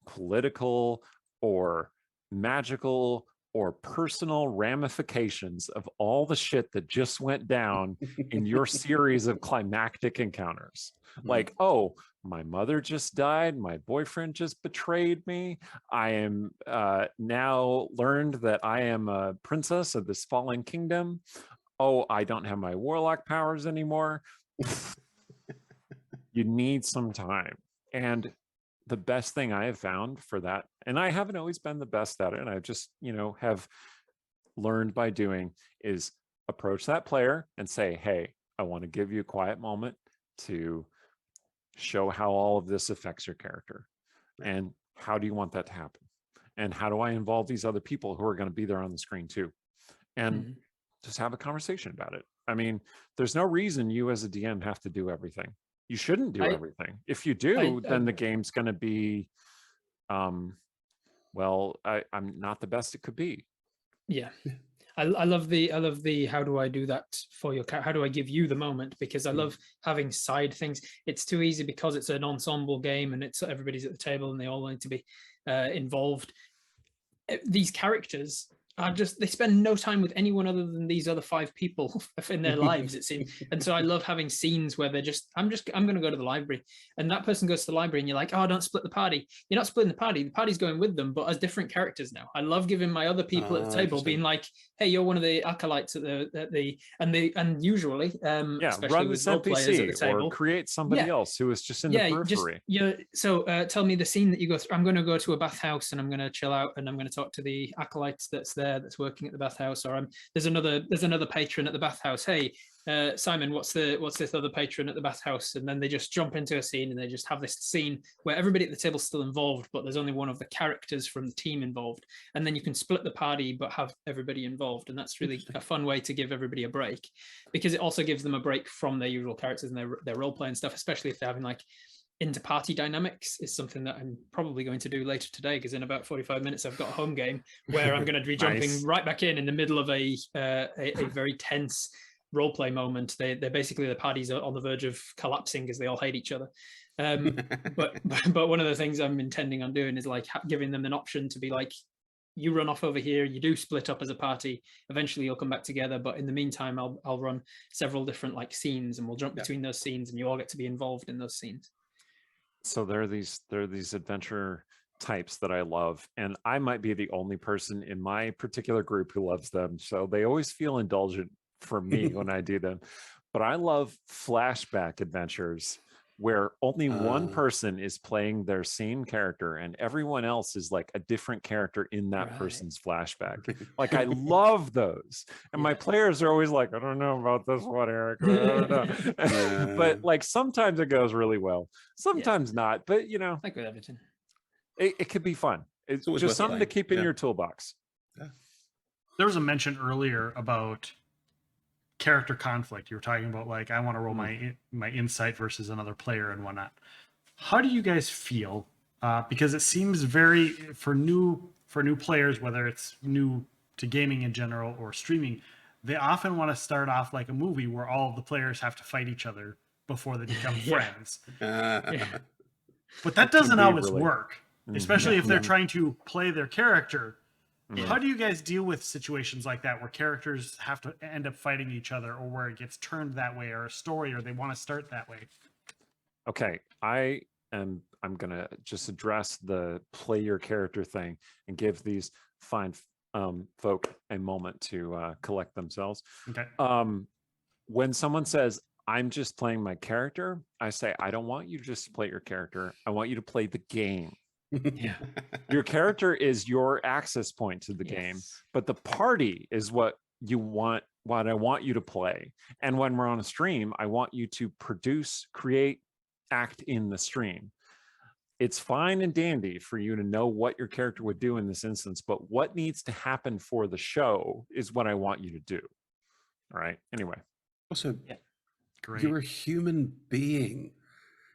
political or magical or personal ramifications of all the shit that just went down in your series of climactic encounters. Like, oh, my mother just died. My boyfriend just betrayed me. I am now learned that I am a princess of this fallen kingdom. Oh, I don't have my warlock powers anymore. You need some time. And the best thing I have found for that, and I haven't always been the best at it, and I just, have learned by doing, is approach that player and say, hey, I want to give you a quiet moment to show how all of this affects your character. And how do you want that to happen? And how do I involve these other people who are going to be there on the screen too? And just have a conversation about it. I mean, there's no reason you as a DM have to do everything. You shouldn't do everything. If you do, then the game's going to be, I'm not the best it could be. Yeah. I love the how do I do that for your how do I give you the moment, because I love having side things. It's too easy because it's an ensemble game and it's everybody's at the table and they all need to be involved. These characters are just, they spend no time with anyone other than these other 5 people in their lives, it seems. And so I love having scenes where they're just, I'm going to go to the library, and that person goes to the library and you're like, oh, don't split the party. You're not splitting the party's going with them, but as different characters now. I love giving my other people at the table being like, hey, you're one of the acolytes at the and usually especially run with this role players at the NPC table, or create somebody else who is just in the periphery. Tell me the scene that you go through. I'm going to go to a bathhouse and I'm going to chill out and I'm going to talk to the acolytes that's working at the bathhouse, or there's another patron at the bathhouse. Hey, Simon, what's this other patron at the bathhouse? And then they just jump into a scene and they just have this scene where everybody at the table's still involved, but there's only one of the characters from the team involved. And then you can split the party but have everybody involved, and that's really a fun way to give everybody a break, because it also gives them a break from their usual characters and their role playing stuff, especially if they're having like inter-party dynamics. Is something that I'm probably going to do later today, because in about 45 minutes I've got a home game where I'm going to be jumping right back in the middle of a very tense role play moment. They're basically, the parties are on the verge of collapsing because they all hate each other. But one of the things I'm intending on doing is like giving them an option to be like, you run off over here, you do split up as a party, eventually you'll come back together, but in the meantime I'll run several different like scenes and we'll jump between those scenes and you all get to be involved in those scenes. So there are these adventure types that I love, and I might be the only person in my particular group who loves them. So they always feel indulgent for me when I do them. But I love flashback adventures where only one person is playing their same character and everyone else is like a different character in that person's flashback. Like, I love those. And my players are always like, I don't know about this one, Erik. I don't know. But like, sometimes it goes really well, sometimes not. But you know, like with everything, it could be fun. It's just something to keep in your toolbox. There was a mention earlier about character conflict. You were talking about, like, I want to roll my insight versus another player and whatnot. How do you guys feel? Because it seems very, for new players, whether it's new to gaming in general or streaming, they often want to start off like a movie where all of the players have to fight each other before they become friends. But that doesn't always work, especially if they're trying to play their character. How do you guys deal with situations like that where characters have to end up fighting each other, or where it gets turned that way, or a story, or they want to start that way? Okay, I'm gonna just address the play your character thing and give these fine folk a moment to collect themselves. Okay. When someone says, I'm just playing my character, I say, I don't want you to just play your character. I want you to play the game. Your character is your access point to the game, but the party is what you want, what I want you to play. And when we're on a stream, I want you to produce, create, act in the stream. It's fine and dandy for you to know what your character would do in this instance, but what needs to happen for the show is what I want you to do. All right. Anyway. Also, Great. You're a human being.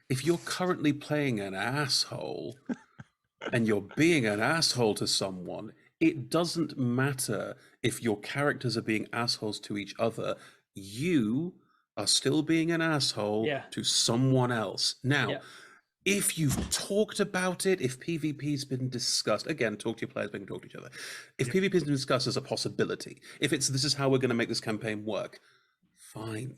If you're currently playing an asshole and you're being an asshole to someone, it doesn't matter if your characters are being assholes to each other. You are still being an asshole to someone else. Now, if you've talked about it, if PvP's been discussed, again, talk to your players, they can talk to each other. If PvP's been discussed as a possibility, if it's this is how we're going to make this campaign work, fine.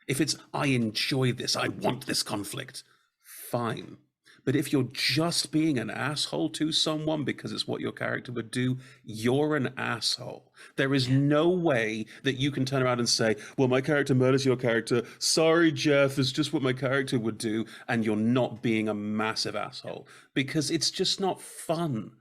If it's I enjoy this, I want this conflict, fine. But if you're just being an asshole to someone because it's what your character would do, you're an asshole. There is no way that you can turn around and say, well, my character murders your character. Sorry, Jeff, it's just what my character would do. And you're not being a massive asshole because it's just not fun.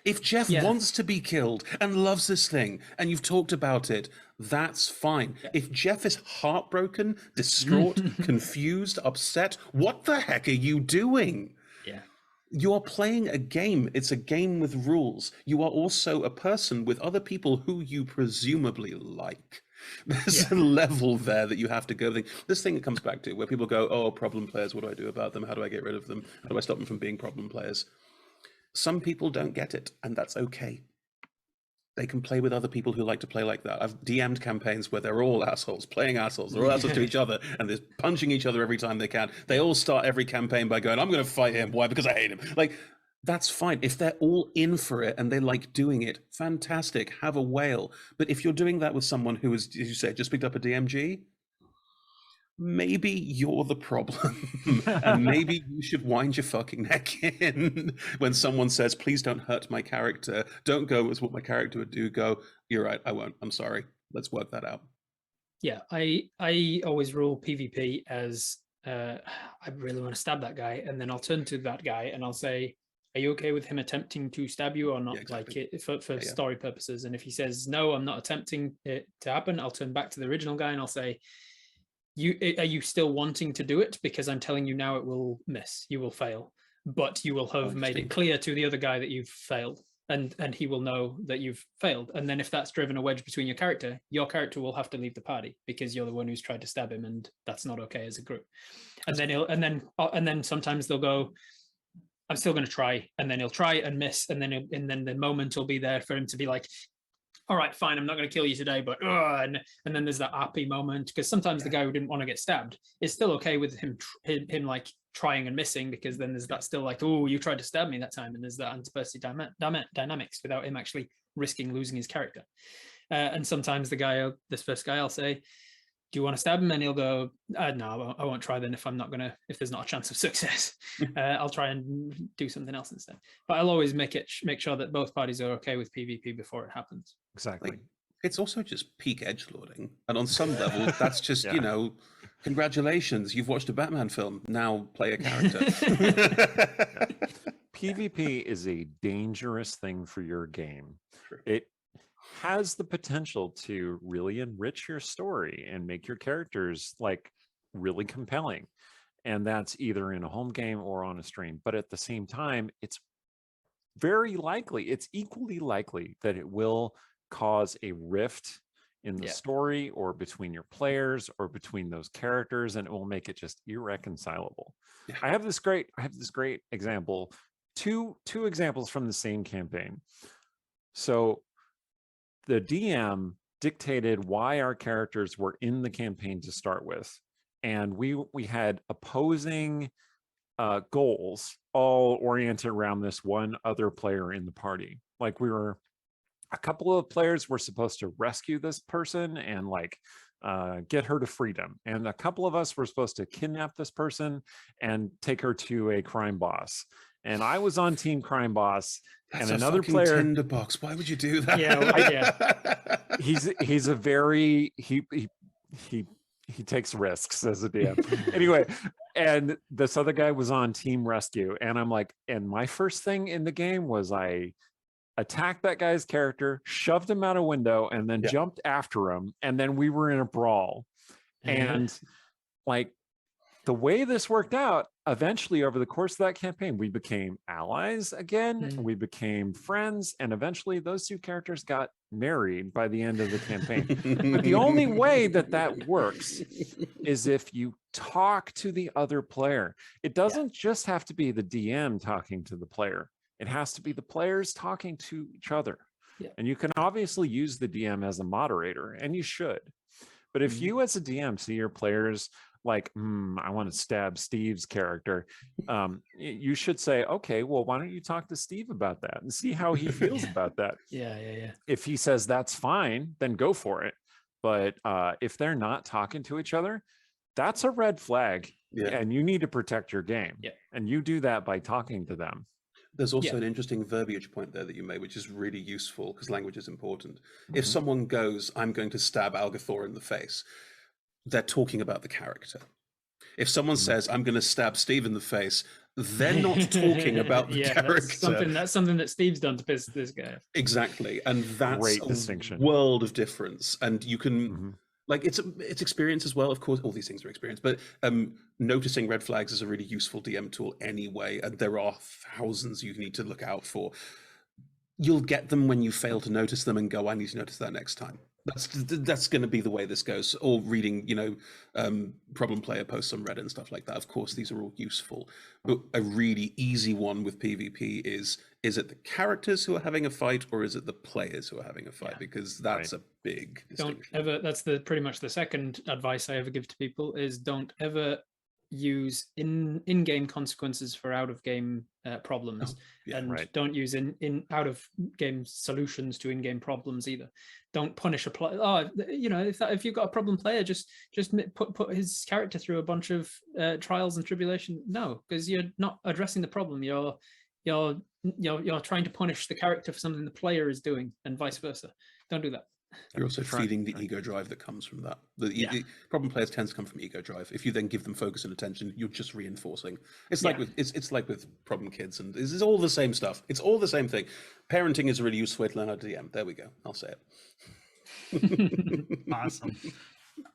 If Jeff wants to be killed and loves this thing and you've talked about it, that's fine. If Jeff is heartbroken, distraught, confused, upset, what the heck are you doing? You are playing a game. It's a game with rules. You are also a person with other people who you presumably like. There's a level there that you have to go. This thing that comes back to where people go, oh, problem players, what do I do about them? How do I get rid of them? How do I stop them from being problem players? Some people don't get it, and that's okay. They can play with other people who like to play like that. I've DM'd campaigns where they're all assholes, playing assholes. They're all assholes to each other, and they're punching each other every time they can. They all start every campaign by going, I'm going to fight him. Why? Because I hate him. Like, that's fine. If they're all in for it and they like doing it, fantastic. Have a whale. But if you're doing that with someone who is, as you say, just picked up a DMG, maybe you're the problem. And maybe you should wind your fucking neck in when someone says, please don't hurt my character. Don't go as what my character would do. Go, you're right, I won't. I'm sorry. Let's work that out. Yeah, I always rule PvP as I really want to stab that guy. And then I'll turn to that guy and I'll say, are you okay with him attempting to stab you or not? Yeah, exactly. Like for story purposes. And if he says, no, I'm not attempting it to happen, I'll turn back to the original guy and I'll say, are you still wanting to do it? Because I'm telling you now it will miss. You will fail. But you will have made it clear to the other guy that you've failed. And he will know that you've failed. And then if that's driven a wedge between your character will have to leave the party because you're the one who's tried to stab him, and that's not okay as a group. And then sometimes they'll go, I'm still going to try, and then he'll try and miss, and then the moment will be there for him to be like, all right, fine, I'm not going to kill you today, but and then there's that happy moment, because sometimes the guy who didn't want to get stabbed is still okay with him like trying and missing, because then there's that still like, oh, you tried to stab me that time, and there's that interpersonal dynamics without him actually risking losing his character. And sometimes this first guy, I'll say, do you want to stab him? And he'll go, no, I won't try then if there's not a chance of success. I'll try and do something else instead. But I'll always make sure that both parties are okay with PvP before it happens. Exactly. It's also just peak edgelording. And on some level, that's just, congratulations, you've watched a Batman film. Now play a character. PvP is a dangerous thing for your game. It has the potential to really enrich your story and make your characters like really compelling. And that's either in a home game or on a stream. But at the same time, it's equally likely that it will cause a rift in the story or between your players or between those characters, and it will make it just irreconcilable. Yeah. I have this great example, two examples from the same campaign. So the DM dictated why our characters were in the campaign to start with, and we had opposing goals all oriented around this one other player in the party. Like a couple of players were supposed to rescue this person and get her to freedom, and a couple of us were supposed to kidnap this person and take her to a crime boss. And I was on team crime boss. That's and a another fucking player. tinderbox. Why would you do that? He's a very he takes risks as a DM. Anyway, and this other guy was on team rescue, and I'm like, and my first thing in the game was I attacked that guy's character, shoved him out a window, and then jumped after him, and then we were in a brawl. And the way this worked out, eventually over the course of that campaign, we became allies again, we became friends, and eventually those two characters got married by the end of the campaign. But the only way that works is if you talk to the other player. It doesn't just have to be the DM talking to the player. It has to be the players talking to each other. Yeah. And you can obviously use the DM as a moderator, and you should. But if you as a DM see your players like, I want to stab Steve's character, you should say, okay, well, why don't you talk to Steve about that and see how he feels about that? Yeah. If he says that's fine, then go for it. But if they're not talking to each other, that's a red flag. Yeah. And you need to protect your game. Yeah. And you do that by talking to them. There's also an interesting verbiage point there that you made, which is really useful because language is important. If someone goes, I'm going to stab Algathor in the face, they're talking about the character. If someone says, I'm going to stab Steve in the face, they're not talking about the character. That's something that Steve's done to piss this guy off. Exactly. And that's great a distinction. World of difference. And you can... it's experience as well, of course. All these things are experience, but noticing red flags is a really useful DM tool anyway, and there are thousands you need to look out for. You'll get them when you fail to notice them and go, I need to notice that next time. That's going to be the way this goes. Or reading, problem player posts on Reddit and stuff like that. Of course, these are all useful. But a really easy one with PvP is it the characters who are having a fight, or is it the players who are having a fight? Because that's a big distinction. That's pretty much the second advice I ever give to people is don't ever use in-game consequences for out-of-game problems, don't use in out-of-game solutions to in-game problems either. Don't punish a player. If you've got a problem player, just put his character through a bunch of trials and tribulation. No, because you're not addressing the problem. You're trying to punish the character for something the player is doing, and vice versa. Don't do that. You're also feeding the ego drive that comes from that. The problem players tend to come from ego drive. If you then give them focus and attention, you're just reinforcing. It's like with problem kids, and this is all the same stuff. It's all the same thing. Parenting is a really useful way to learn how to DM. There we go. I'll say it. Awesome.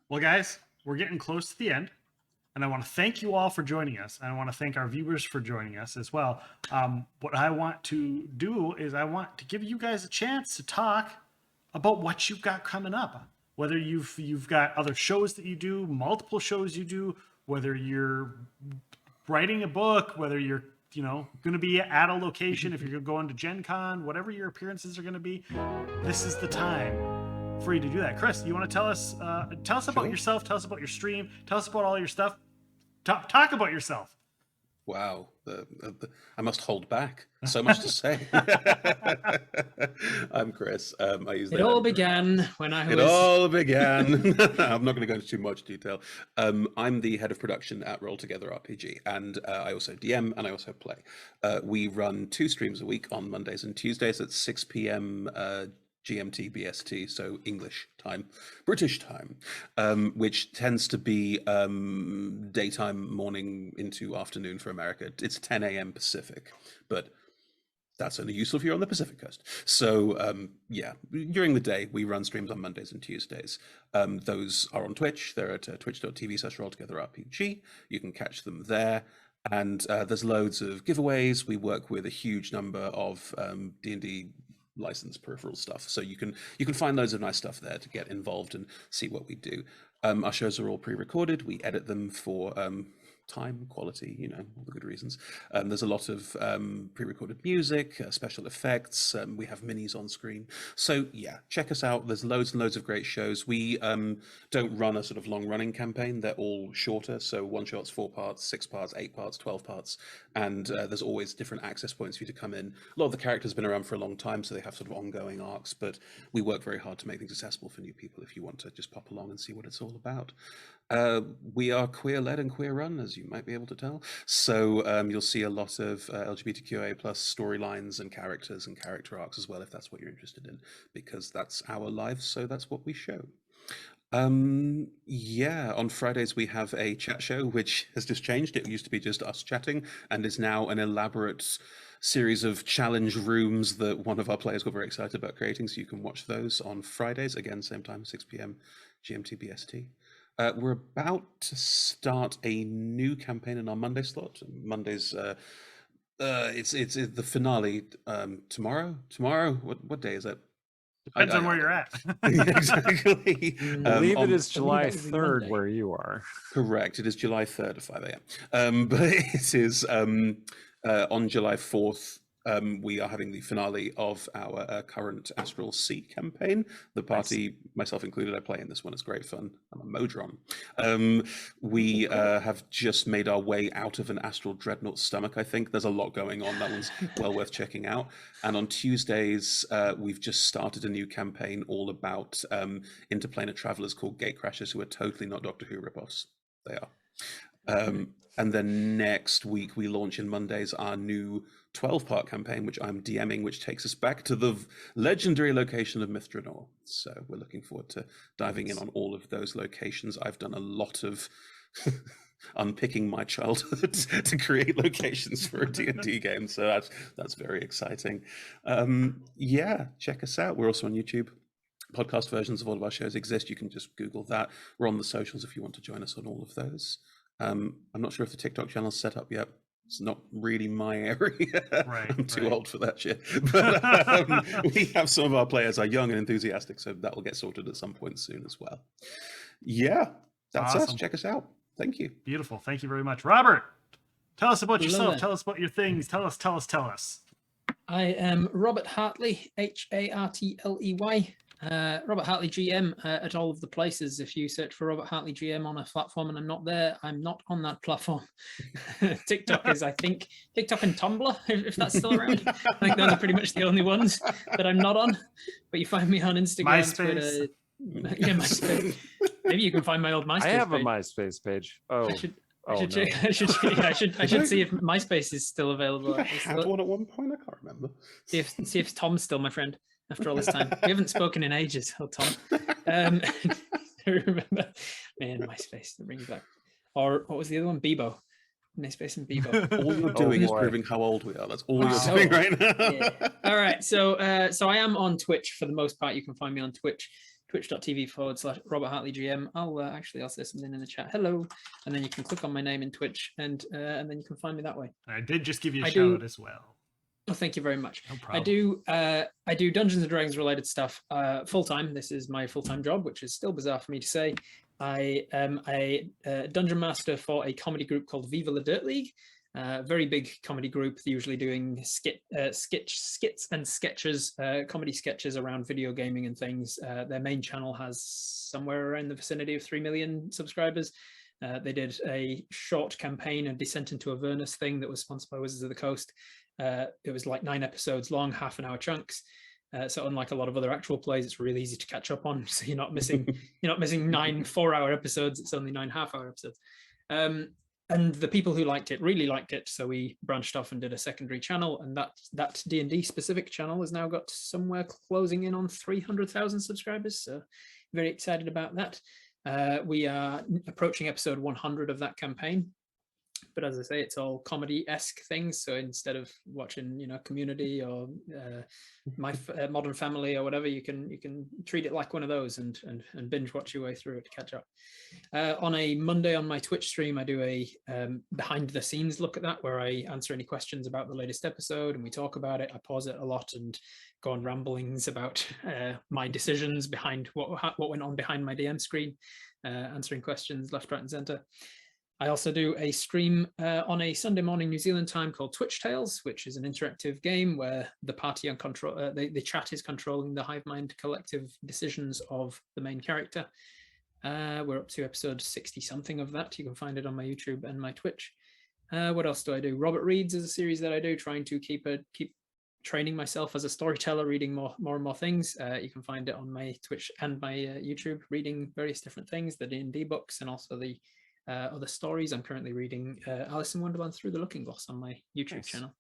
Well, guys, we're getting close to the end, and I want to thank you all for joining us. And I want to thank our viewers for joining us as well. What I want to do is I want to give you guys a chance to talk about what you've got coming up, whether you've got other shows that you do, multiple shows you do, whether you're writing a book, whether you're going to be at a location, if you're going to Gen Con, whatever your appearances are going to be, this is the time for you to do that. Chris, you want to tell us about yourself, tell us about your stream, tell us about all your stuff, talk about yourself. Wow, I must hold back. So much to say. I'm Chris. I use it all began when I was. It all began. I'm not going to go into too much detail. I'm the head of production at Roll Together RPG, and I also DM and I also play. We run 2 streams a week on Mondays and Tuesdays at 6 p.m. GMT BST, so English time, British time, which tends to be daytime, morning into afternoon for America. It's 10 a.m. Pacific, but that's only useful if you're on the Pacific coast. So yeah, during the day, we run streams on Mondays and Tuesdays. Those are on Twitch. They're at twitch.tv/RollTogetherRPG. You can catch them there. And there's loads of giveaways. We work with a huge number of D&D licensed peripheral stuff, so you can find loads of nice stuff there to get involved and see what we do. Our shows are all pre-recorded. We edit them for time, quality, you know, all the good reasons. There's a lot of pre-recorded music, special effects. We have minis on screen. So yeah, check us out. There's loads and loads of great shows. We don't run a sort of long-running campaign. They're all shorter. So one shot's 4 parts, 6 parts, 8 parts, 12 parts. And there's always different access points for you to come in. A lot of the characters have been around for a long time, so they have sort of ongoing arcs, but we work very hard to make things accessible for new people if you want to just pop along and see what it's all about. We are queer-led and queer-run, as you might be able to tell. So you'll see a lot of LGBTQIA+ storylines and characters and character arcs as well, if that's what you're interested in, because that's our lives, so that's what we show. Yeah, on Fridays we have a chat show, which has just changed. It used to be just us chatting, and is now an elaborate series of challenge rooms that one of our players got very excited about creating, so you can watch those on Fridays, again, same time, 6 p.m. GMT BST. We're about to start a new campaign in our Monday slot. Mondays, it's the finale tomorrow. What day is it? Depends on where you're at. Exactly. I believe it is July 3rd where you are. Correct. It is July 3rd at 5 a.m. But it is on July 4th. We are having the finale of our current Astral Sea campaign. The party, myself included, I play in this one. It's great fun. I'm a Modron. We have just made our way out of an Astral Dreadnought stomach, I think. There's a lot going on. That one's well worth checking out. And on Tuesdays, we've just started a new campaign all about interplanar travelers called Gatecrashers, who are totally not Doctor Who ripoffs. They are. And then next week, we launch in Mondays our new 12-part campaign, which I'm DMing, which takes us back to the legendary location of Mithranor. So we're looking forward to diving in on all of those locations. I've done a lot of unpicking my childhood to create locations for a D&D game, so that's very exciting. Yeah, check us out. We're also on YouTube. Podcast versions of all of our shows exist. You can just Google that. We're on the socials if you want to join us on all of those. I'm not sure if the TikTok channel's set up yet. It's not really my area. Right, I'm too old for that shit. But we have some of our players are young and enthusiastic, so that will get sorted at some point soon as well. Yeah, that's us. Check us out. Thank you. Beautiful. Thank you very much. Robert, tell us about yourself. Tell us about your things. Tell us. I am Robert Hartley, Hartley. Robert Hartley GM at all of the places. If you search for Robert Hartley GM on a platform and I'm not there, I'm not on that platform. TikTok is, I think, TikTok and Tumblr, if that's still around. I think those are pretty much the only ones that I'm not on. But you find me on Instagram, MySpace. Twitter. Yeah, MySpace. Maybe you can find my old MySpace page. I have a MySpace page. Oh. I should see if MySpace is still available. I had one at one point. I can't remember. See if Tom's still my friend after all this time. We haven't spoken in ages, Tom. I remember, man, MySpace. That brings back. Or what was the other one? Bebo. MySpace and Bebo. All you're doing is proving how old we are. That's all you're doing right now. Yeah. All right. So I am on Twitch for the most part. You can find me on Twitch. Twitch.tv/RobertHartleyGM. I'll say something in the chat. Hello, and then you can click on my name in Twitch, and then you can find me that way. I did just give you a shout out as well. Oh, thank you very much. No problem. I do Dungeons and Dragons related stuff full time. This is my full time job, which is still bizarre for me to say. I am a dungeon master for a comedy group called Viva La Dirt League. Very big comedy group, usually doing skits and sketches, comedy sketches around video gaming and things. Their main channel has somewhere around the vicinity of 3 million subscribers. They did a short campaign, a Descent into Avernus thing that was sponsored by Wizards of the Coast. It was like 9 episodes long, half-an-hour chunks. So unlike a lot of other actual plays, it's really easy to catch up on. So you're not missing 9 4-hour episodes. It's only 9 half-hour episodes. And the people who liked it really liked it. So we branched off and did a secondary channel, and that D&D specific channel has now got somewhere closing in on 300,000 subscribers. So very excited about that. We are approaching episode 100 of that campaign. But as I say, it's all comedy-esque things. So instead of watching, Community or Modern Family or whatever, you can treat it like one of those and binge watch your way through it to catch up. On a Monday on my Twitch stream, I do a behind-the-scenes look at that, where I answer any questions about the latest episode and we talk about it. I pause it a lot and go on ramblings about my decisions behind what went on behind my DM screen, answering questions left, right, and center. I also do a stream on a Sunday morning New Zealand time called Twitch Tales, which is an interactive game where the party on control, the chat is controlling the hive mind collective decisions of the main character. We're up to episode 60 something of that. You can find it on my YouTube and my Twitch. What else do I do? Robert Reads is a series that I do, trying to keep training myself as a storyteller, reading more and more things. You can find it on my Twitch and my YouTube, reading various different things, the D&D books and also the other stories. I'm currently reading Alice in Wonderland Through the Looking Glass on my YouTube channel.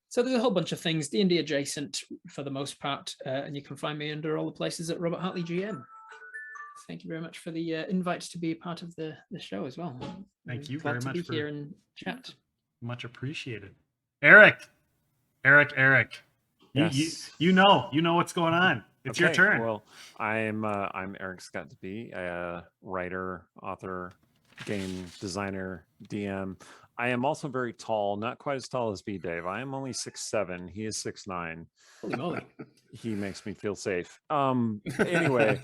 So there's a whole bunch of things D&D adjacent for the most part, and you can find me under all the places at RobertHartleyGM. Thank you very much for the invite to be part of the show as well. Thank you Glad very to much be for here and chat. Much appreciated. Erik. Yes. You know what's going on. It's your turn. Well, I'm Erik Scott DeBee, a writer, author, game designer, DM. I am also very tall, not quite as tall as B Dave. I am only 6'7". He is 6'9". Holy moly. He makes me feel safe. Anyway,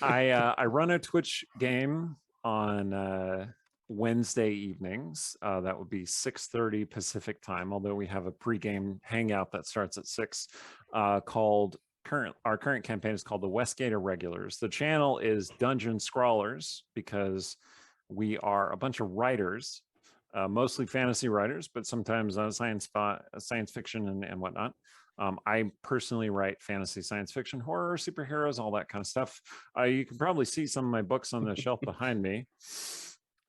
I run a Twitch game on Wednesday evenings. That would be 6:30 Pacific time, although we have a pregame hangout that starts at 6 called our current campaign is called the Westgate Irregulars. The channel is Dungeon Scrawlers because we are a bunch of writers, mostly fantasy writers, but sometimes science fiction and whatnot. I personally write fantasy, science fiction, horror, superheroes, all that kind of stuff. You can probably see some of my books on the shelf behind me.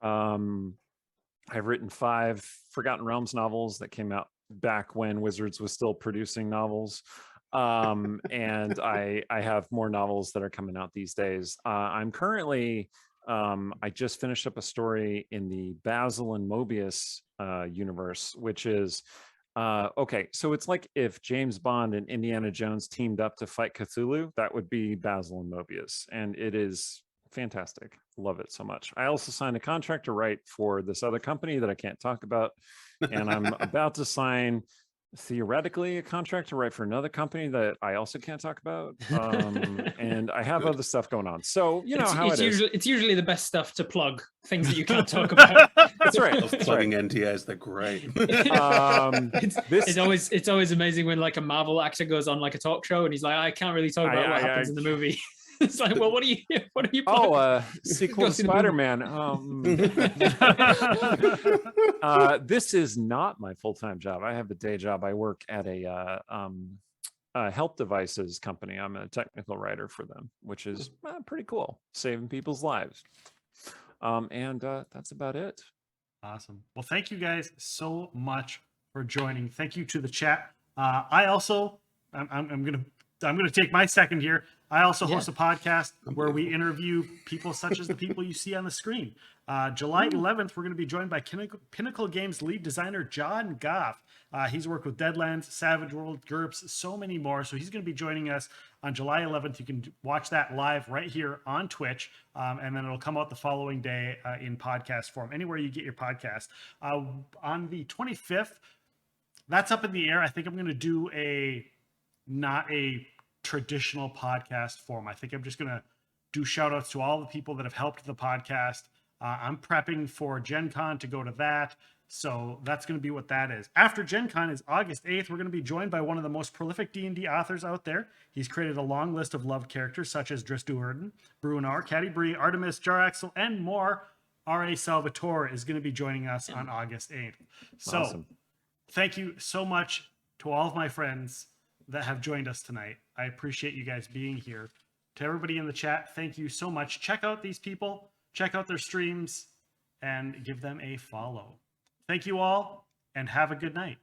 I've written 5 Forgotten Realms novels that came out back when Wizards was still producing novels. And I have more novels that are coming out these days. I'm currently, I just finished up a story in the Basil and Mobius universe, which is, okay, so it's like if James Bond and Indiana Jones teamed up to fight Cthulhu, that would be Basil and Mobius. And it is fantastic. Love it so much. I also signed a contract to write for this other company that I can't talk about. And I'm about to sign, theoretically, a contract to write for another company that I also can't talk about. And I have other stuff going on. So, it's usually the best stuff to plug, things that you can't talk about. That's right. Of plugging NDAs, they're great. It's always amazing when like a Marvel actor goes on like a talk show and he's like, I can't really talk about what happens in the movie. It's like, well, what are you sequel to Spider-Man. This is not my full-time job. I have a day job. I work at a health devices company. I'm a technical writer for them, which is pretty cool, saving people's lives. And that's about it. Awesome. Well, thank you guys so much for joining. Thank you to the chat. I also, I'm gonna take my second here. I also host a podcast where we interview people such as the people you see on the screen. July 11th, we're going to be joined by Pinnacle Games lead designer John Goff. He's worked with Deadlands, Savage World, GURPS, so many more. So he's going to be joining us on July 11th. You can watch that live right here on Twitch, and then it'll come out the following day in podcast form, anywhere you get your podcast. On the 25th, that's up in the air. I think I'm going to do not a traditional podcast form. I think I'm just going to do shout outs to all the people that have helped the podcast. I'm prepping for Gen Con to go to that. So that's going to be what that is. After Gen Con is August 8th. We're going to be joined by one of the most prolific D&D authors out there. He's created a long list of loved characters such as Driss Duerden, Bruinar, Caddy Bree, Artemis, Jaraxel, and more. R.A. Salvatore is going to be joining us on August 8th. So Awesome. thank you so much to all of my friends that have joined us tonight. I appreciate you guys being here. To everybody in the chat, thank you so much. Check out these people, check out their streams, and give them a follow. Thank you all, and have a good night.